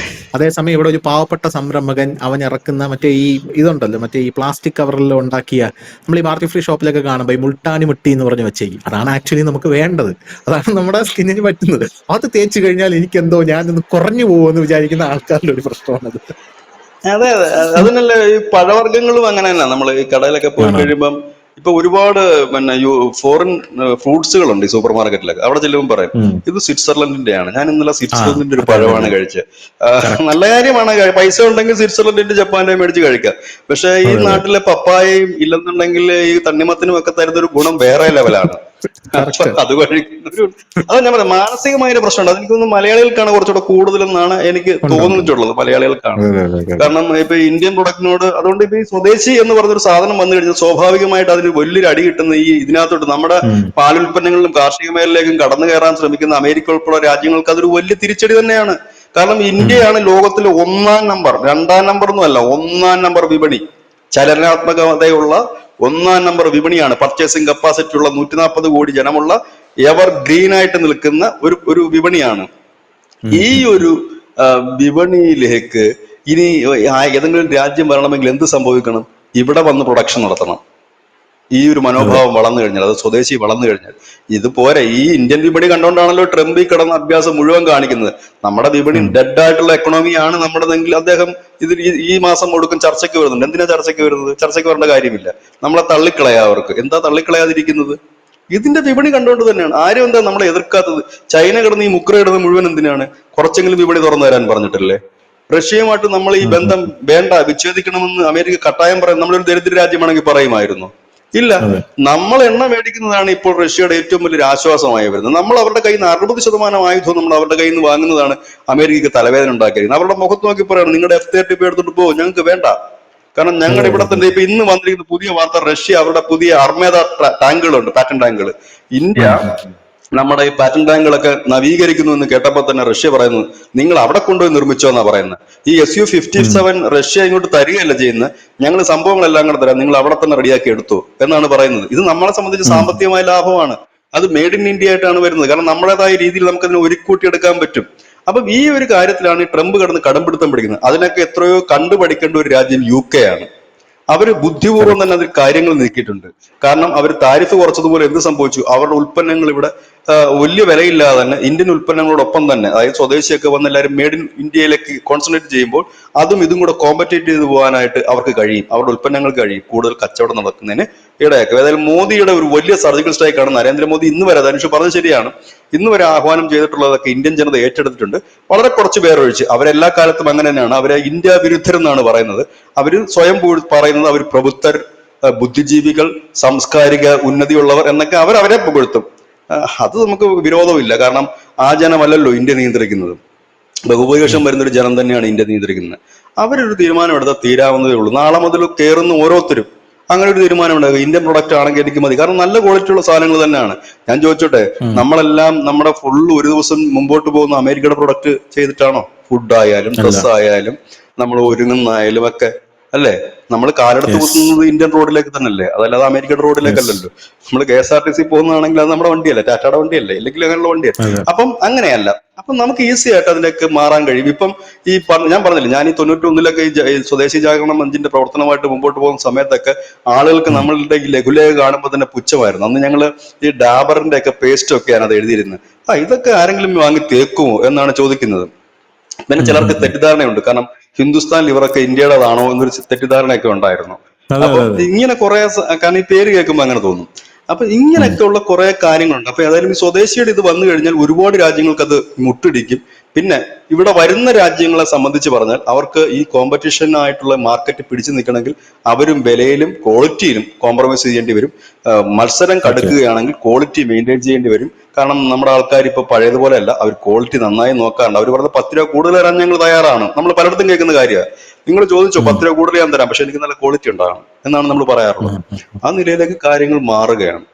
S1: അതേസമയം ഇവിടെ ഒരു പാവപ്പെട്ട സംരംഭകൻ അവൻ ഇറക്കുന്ന മറ്റേ ഈ ഇതുണ്ടല്ലോ, മറ്റേ ഈ പ്ലാസ്റ്റിക് കവറിൽ ഉണ്ടാക്കിയ, നമ്മൾ ഈ പാർട്ടി ഫ്രീ ഷോപ്പിലൊക്കെ കാണുമ്പോൾ ഈ മുൾട്ടാനി മുട്ടി എന്ന് പറഞ്ഞ് വെച്ചേക്കും. അതാണ് ആക്ച്വലി നമുക്ക് വേണ്ടത്, അതാണ് നമ്മുടെ സ്കിന്നിന് പറ്റുന്നത്. അത് തേച്ച് കഴിഞ്ഞാൽ എനിക്കെന്തോ ഞാനൊന്ന് കുറഞ്ഞു പോകുമെന്ന് വിചാരിക്കുന്ന ആൾക്കാരുടെ ഒരു പ്രശ്നമാണത്.
S2: അതെ അതെ അതിനല്ലേ ഈ പഴവർഗ്ഗങ്ങളും അങ്ങനെ തന്നെ. നമ്മൾ ഈ കടയിലൊക്കെ പോയി
S1: ആണ്.
S2: കഴിയുമ്പം ഇപ്പൊ ഒരുപാട് പിന്നെ ഫോറിൻ ഫ്രൂട്ട്സുകളുണ്ട് ഈ സൂപ്പർ മാർക്കറ്റിലൊക്കെ. അവിടെ ചെല്ലുമ്പോൾ പറയും
S1: ഉം.
S2: ഇത് സ്വിറ്റ്സർലൻഡിന്റെ ആണ്, ഞാൻ ഇന്നലെ
S1: ആ
S2: സ്വിറ്റ്സർലൻഡിന്റെ ഒരു
S1: അതെ അതെ
S2: പഴമാണ്
S1: അതെ
S2: കഴിച്ചത്.
S1: കറക്റ്റ്.
S2: നല്ല കാര്യമാണ്, പൈസ ഉണ്ടെങ്കിൽ സ്വിറ്റ്സർലൻഡിന്റെ ജപ്പാന്റെ മേടിച്ച് കഴിക്കാം. പക്ഷെ ഈ
S1: അതെ അതെ
S2: നാട്ടിലെ പപ്പായയും ഇല്ലെന്നുണ്ടെങ്കിൽ ഈ തണ്ണിമത്തിനും ഒക്കെ തരുന്ന ഒരു ഗുണം വേറെ ലെവലാണ്. അപ്പൊ
S1: കറക്റ്റ്.
S2: അത് കഴിക്കുന്നൊരു അത് ഞാൻ പറയാം, മാനസികമായ ഒരു പ്രശ്നമുണ്ട്. അതെനിക്ക് തോന്നുന്നു മലയാളികൾക്കാണ് കുറച്ചുകൂടെ കൂടുതലെന്നാണ് എനിക്ക്
S1: ഉണ്ട് ഉണ്ട് ഉണ്ട്.
S2: തോന്നിയിട്ടുള്ളത്, മലയാളികൾക്കാണ്.
S1: അതെ അതെ അതെ അതെ.
S2: കാരണം ഇപ്പൊ ഇന്ത്യൻ പ്രൊഡക്റ്റിനോട്, അതുകൊണ്ട് ഇപ്പൊ ഈ സ്വദേശി എന്ന് പറഞ്ഞൊരു സാധനം വന്നു കഴിഞ്ഞാൽ സ്വാഭാവികമായിട്ട് അതിന് വലിയൊരു അടി കിട്ടുന്ന ഈ ഇതിനകത്തോട്ട് നമ്മുടെ
S1: ഉം.
S2: പാലുൽപ്പന്നങ്ങളിലും കാർഷിക മേഖലയിലേക്കും കടന്നു കയറാൻ ശ്രമിക്കുന്ന അമേരിക്ക ഉൾപ്പെടെ രാജ്യങ്ങൾക്ക് അതൊരു വലിയ തിരിച്ചടി തന്നെയാണ്. കാരണം
S1: ഉം.
S2: ഇന്ത്യയാണ് ലോകത്തിലെ ഒന്നാം നമ്പർ, രണ്ടാം നമ്പർ ഒന്നും അല്ല, ഒന്നാം നമ്പർ വിപണി, ചലനാത്മകതയുള്ള ഒന്നാം നമ്പർ വിപണിയാണ്. പർച്ചേസിംഗ് കപ്പാസിറ്റി ഉള്ള 140 കോടി ജനമുള്ള എവർ ഗ്രീൻ ആയിട്ട് നിൽക്കുന്ന ഒരു വിപണിയാണ്.
S1: ഉം.
S2: ഈ
S1: ഉം. ഉം.
S2: ഒരു വിപണിയിലേക്ക് ഇനി ഏതെങ്കിലും രാജ്യം വരണമെങ്കിൽ എന്ത് സംഭവിക്കണം? ഇവിടെ വന്ന് പ്രൊഡക്ഷൻ നടത്തണം. ഈ ഒരു
S1: അതെ.
S2: മനോഭാവം വളർന്നു കഴിഞ്ഞാൽ, അത് സ്വദേശി വളർന്നു കഴിഞ്ഞാൽ ഇത് പോരെ. ഈ ഇന്ത്യൻ വിപണി കണ്ടുകൊണ്ടാണല്ലോ ട്രംപ് ഈ കിടന്ന അഭ്യാസം മുഴുവൻ കാണിക്കുന്നത്. നമ്മുടെ വിപണി
S1: ഉം.
S2: ഡെഡ് ആയിട്ടുള്ള എക്കണോമിയാണ് നമ്മുടെതെങ്കിൽ അദ്ദേഹം ഇതിൽ ഈ മാസം കൊടുക്കും ചർച്ചയ്ക്ക് വരുന്നുണ്ട്. എന്തിനാ ചർച്ചയ്ക്ക് വരുന്നത്? ചർച്ചയ്ക്ക് വരേണ്ട കാര്യമില്ല. നമ്മളെ തള്ളിക്കളയാ അവർക്ക്. എന്താ തള്ളിക്കളയാതിരിക്കുന്നത്? ഇതിന്റെ വിപണി കണ്ടുകൊണ്ട് തന്നെയാണ്. ആരും എന്താ നമ്മളെ എതിർക്കാത്തത്? ചൈന കിടന്ന് ഈ മുക്ര ഇടുന്നത് മുഴുവൻ എന്തിനാണ്? കുറച്ചെങ്കിലും വിപണി തുറന്നു തരാൻ പറഞ്ഞിട്ടല്ലേ? റഷ്യയുമായിട്ട് നമ്മൾ ഈ
S1: ഉം. ഉം.
S2: ബന്ധം വേണ്ട, വിച്ഛേദിക്കണമെന്ന് അമേരിക്ക കട്ടായം പറയും. നമ്മളൊരു ദരിദ്ര രാജ്യമാണെങ്കിൽ പറയുമായിരുന്നു? ഇല്ല.
S1: അതെ.
S2: നമ്മൾ എണ്ണ മേടിക്കുന്നതാണ് ഇപ്പോൾ റഷ്യയുടെ ഏറ്റവും വലിയൊരു ആശ്വാസമായി വരുന്നത്. നമ്മൾ അവരുടെ കയ്യിൽ നിന്ന് 60% ആയുധം നമ്മൾ അവരുടെ കയ്യിൽ നിന്ന് വാങ്ങുന്നതാണ് അമേരിക്കക്ക് തലവേദന ഉണ്ടാക്കിയിരിക്കുന്നത്. അവരുടെ മുഖത്ത് നോക്കി പറയണം, നിങ്ങളുടെ F-35 എടുത്തിട്ട് പോകും, ഞങ്ങൾക്ക് വേണ്ട. കാരണം
S1: അതെ
S2: ഞങ്ങളുടെ
S1: അതെ
S2: ഇവിടെ
S1: അതെ.
S2: തന്നെ ഇപ്പൊ ഇന്ന് വന്നിരിക്കുന്ന പുതിയ വാർത്ത, റഷ്യ അവരുടെ പുതിയ അർമേദ ടാങ്കുകളുണ്ട്, പാറ്റൻ ടാങ്കുകൾ. ഇന്ത്യ
S1: ഉം. ഉം. ഉം.
S2: നമ്മുടെ ഈ പാറ്റൻ ടാങ്കുകളൊക്കെ നവീകരിക്കുന്നു എന്ന് കേട്ടപ്പോൾ തന്നെ റഷ്യ പറയുന്നു, നിങ്ങൾ അവിടെ കൊണ്ടുപോയി നിർമ്മിച്ചോ എന്നാ പറയുന്നത്. ഈ
S1: ഉം.
S2: Su-57 റഷ്യ ഇങ്ങോട്ട് തരികയല്ല ചെയ്യുന്നത്, ഞങ്ങൾ സംഭവങ്ങളെല്ലാം കൂടെ തരാം, നിങ്ങൾ അവിടെ തന്നെ റെഡിയാക്കി എടുത്തു എന്നാണ് പറയുന്നത്. ഇത് നമ്മളെ സംബന്ധിച്ച്
S1: ഉം.
S2: സാമ്പത്തികമായ ലാഭമാണ്. അത് മെയ്ഡ് ഇൻ ഇന്ത്യ ആയിട്ടാണ് വരുന്നത്. കാരണം നമ്മുടേതായ രീതിയിൽ നമുക്ക് അതിനെ ഒരുക്കൂട്ടിയെടുക്കാൻ പറ്റും. അപ്പം ഈ ഒരു കാര്യത്തിലാണ് ഈ ട്രംപ് കിടന്ന് കടംപിടുത്തം പിടിക്കുന്നത്. അതിനൊക്കെ എത്രയോ കണ്ടുപഠിക്കേണ്ട ഒരു രാജ്യം UK ആണ്. അവര് ബുദ്ധിപൂർവ്വം
S1: കറക്റ്റ്.
S2: തന്നെ അതിൽ കാര്യങ്ങൾ നീക്കിയിട്ടുണ്ട്. കാരണം അവർ താരിഫ് കുറച്ചതുപോലെ എന്ത് സംഭവിച്ചു? അവരുടെ ഉൽപ്പന്നങ്ങൾ ഇവിടെ വലിയ വിലയില്ലാതെ തന്നെ ഇന്ത്യൻ ഉൽപ്പന്നങ്ങളോടൊപ്പം തന്നെ, അതായത് സ്വദേശിയൊക്കെ വന്ന് എല്ലാവരും മെയ്ഡ് ഇൻ ഇന്ത്യയിലേക്ക് കോൺസെൻട്രേറ്റ് ചെയ്യുമ്പോൾ അതും ഇതും കൂടെ കോമ്പറ്റേറ്റ് ചെയ്ത് പോകാനായിട്ട് അവർക്ക് കഴിയും, അവരുടെ ഉൽപ്പന്നങ്ങൾക്ക് കഴിയും കൂടുതൽ കച്ചവടം നടക്കുന്നതിന് ഇടയാക്കും. ഏതായാലും മോദിയുടെ ഒരു വലിയ സർജിക്കൽ സ്ട്രൈക്കാണ് നരേന്ദ്രമോദി ഇന്ന് വരെ, ധനുഷ് പറഞ്ഞത് ശരിയാണ്, ഇന്ന് വരെ ആഹ്വാനം ചെയ്തിട്ടുള്ളതൊക്കെ ഇന്ത്യൻ ജനത ഏറ്റെടുത്തിട്ടുണ്ട്. വളരെ കുറച്ച് പേരൊഴിച്ച്. അവരെല്ലാ കാലത്തും അങ്ങനെ തന്നെയാണ്. അവരെ ഇന്ത്യ വിരുദ്ധരെന്നാണ് പറയുന്നത്. അവര് സ്വയം പറയുന്നത് അവർ പ്രബുദ്ധർ, ബുദ്ധിജീവികൾ, സാംസ്കാരിക ഉന്നതിയുള്ളവർ എന്നൊക്കെ അവരെ പുകഴ്ത്തും. അത് നമുക്ക് വിരോധമില്ല. കാരണം ആ ജനമല്ലല്ലോ ഇന്ത്യ നിയന്ത്രിക്കുന്നത്. ബഹുഭൂരിപക്ഷം
S1: ഉം.
S2: വരുന്ന ഒരു ജനം തന്നെയാണ് ഇന്ത്യ നിയന്ത്രിക്കുന്നത്. അവരൊരു തീരുമാനം എടുത്താൽ തീരാവുന്നതേ ഉള്ളൂ. നാളെ മുതൽ കയറുന്ന ഓരോരുത്തരും അങ്ങനെ ഒരു തീരുമാനം ഉണ്ടാകുക, ഇന്ത്യൻ പ്രൊഡക്റ്റ് ആണെങ്കിൽ എനിക്ക് മതി. കാരണം നല്ല ക്വാളിറ്റി ഉള്ള സാധനങ്ങൾ തന്നെയാണ്. ഞാൻ ചോദിച്ചോട്ടെ,
S1: ഉം.
S2: നമ്മളെല്ലാം നമ്മുടെ ഫുള്ള് ഒരു ദിവസം മുമ്പോട്ട് പോകുന്ന അമേരിക്കയുടെ പ്രൊഡക്റ്റ് ചെയ്തിട്ടാണോ? ഫുഡ് ആയാലും
S1: അല്ല.
S2: ഡ്രസ് ആയാലും നമ്മൾ ഒരുങ്ങുന്നായാലും ഒക്കെ, അല്ലേ? നമ്മൾ കാലെടുത്ത്
S1: യെസ്.
S2: കുത്തുന്നത് ഇന്ത്യൻ റോഡിലേക്ക് തന്നെയല്ലേ, അതല്ലാതെ അമേരിക്കയുടെ
S1: യെസ്.
S2: റോഡിലേക്കല്ലല്ലോ. നമ്മൾ KSRTC പോകുന്നതാണെങ്കിൽ അത് നമ്മുടെ വണ്ടിയല്ലേ, ടാറ്റയുടെ വണ്ടിയല്ലേ, ഇല്ലെങ്കിൽ അങ്ങനെയുള്ള വണ്ടിയല്ലേ.
S1: അതെ.
S2: അപ്പം അങ്ങനെയല്ല. അപ്പം നമുക്ക് ഈസി ആയിട്ട് അതിലേക്ക് മാറാൻ കഴിയും. ഇപ്പം ഞാൻ പറഞ്ഞില്ലേ, ഞാൻ ഈ 91-ലൊക്കെ ഈ സ്വദേശി ജാഗരണം 5-ന്റെ പ്രവർത്തനമായിട്ട് മുമ്പോട്ട് പോകുന്ന സമയത്തൊക്കെ ആളുകൾക്ക്
S1: ഉം.
S2: നമ്മളുടെ ഈ ലഘുലേഖ കാണുമ്പോൾ തന്നെ പുച്ഛമായിരുന്നു. അന്ന് ഞങ്ങൾ ഈ ഡാബറിന്റെ ഒക്കെ പേസ്റ്റ് ഒക്കെയാണ് അത് എഴുതിയിരുന്നത്. ഇതൊക്കെ ആരെങ്കിലും വാങ്ങി തേക്കുമോ എന്നാണ് ചോദിക്കുന്നത്. പിന്നെ
S1: ഉം. ഉം.
S2: ചിലർക്ക്
S1: ഉം.
S2: തെറ്റിദ്ധാരണയുണ്ട്. കാരണം ഹിന്ദുസ്ഥാൻ ലിവറൊക്കെ ഇന്ത്യയുടേതാണോ എന്നൊരു തെറ്റിദ്ധാരണയൊക്കെ ഉണ്ടായിരുന്നു.
S1: അതെ
S2: അപ്പൊ
S1: അതെ അതെ.
S2: ഇങ്ങനെ കുറെ കാരണം ഈ പേര് കേൾക്കുമ്പോൾ അങ്ങനെ തോന്നും. അപ്പൊ
S1: ഉം.
S2: ഇങ്ങനെയൊക്കെ ഉള്ള കുറെ കാര്യങ്ങളുണ്ട്. അപ്പൊ ഏതായാലും ഈ സ്വദേശിയുടെ ഇത് വന്നു കഴിഞ്ഞാൽ ഒരുപാട് രാജ്യങ്ങൾക്ക് അത് മുട്ടിടിക്കും. പിന്നെ ഇവിടെ വരുന്ന രാജ്യങ്ങളെ സംബന്ധിച്ച് പറഞ്ഞാൽ അവർക്ക് ഈ കോമ്പറ്റീഷൻ ആയിട്ടുള്ള മാർക്കറ്റ് പിടിച്ചു നിൽക്കണമെങ്കിൽ അവരും വിലയിലും ക്വാളിറ്റിയിലും കോംപ്രമൈസ് ചെയ്യേണ്ടി വരും. മത്സരം
S1: ഓക്കെ.
S2: കടുക്കുകയാണെങ്കിൽ ക്വാളിറ്റി മെയിൻറ്റെയിൻ ചെയ്യേണ്ടി വരും. കാരണം നമ്മുടെ ആൾക്കാർ ഇപ്പൊ പഴയതുപോലെ അല്ല, അവർ ക്വാളിറ്റി നന്നായി നോക്കാറുണ്ട്. അവർ പറഞ്ഞ 10 രൂപ കൂടുതൽ തരാൻ ഞങ്ങൾ തയ്യാറാണ്. നമ്മൾ പലയിടത്തും കേൾക്കുന്ന കാര്യമാണ്. നിങ്ങൾ ചോദിച്ചോ,
S1: ഉം.
S2: 10 രൂപ കൂടുതൽ ഞാൻ തരാം, പക്ഷെ എനിക്ക് നല്ല ക്വാളിറ്റി ഉണ്ടാകണം എന്നാണ് നമ്മൾ
S1: ഉം.
S2: പറയാറുള്ളത്.
S1: ഉം.
S2: ആ നിലയിലേക്ക് കാര്യങ്ങൾ മാറുകയാണ്.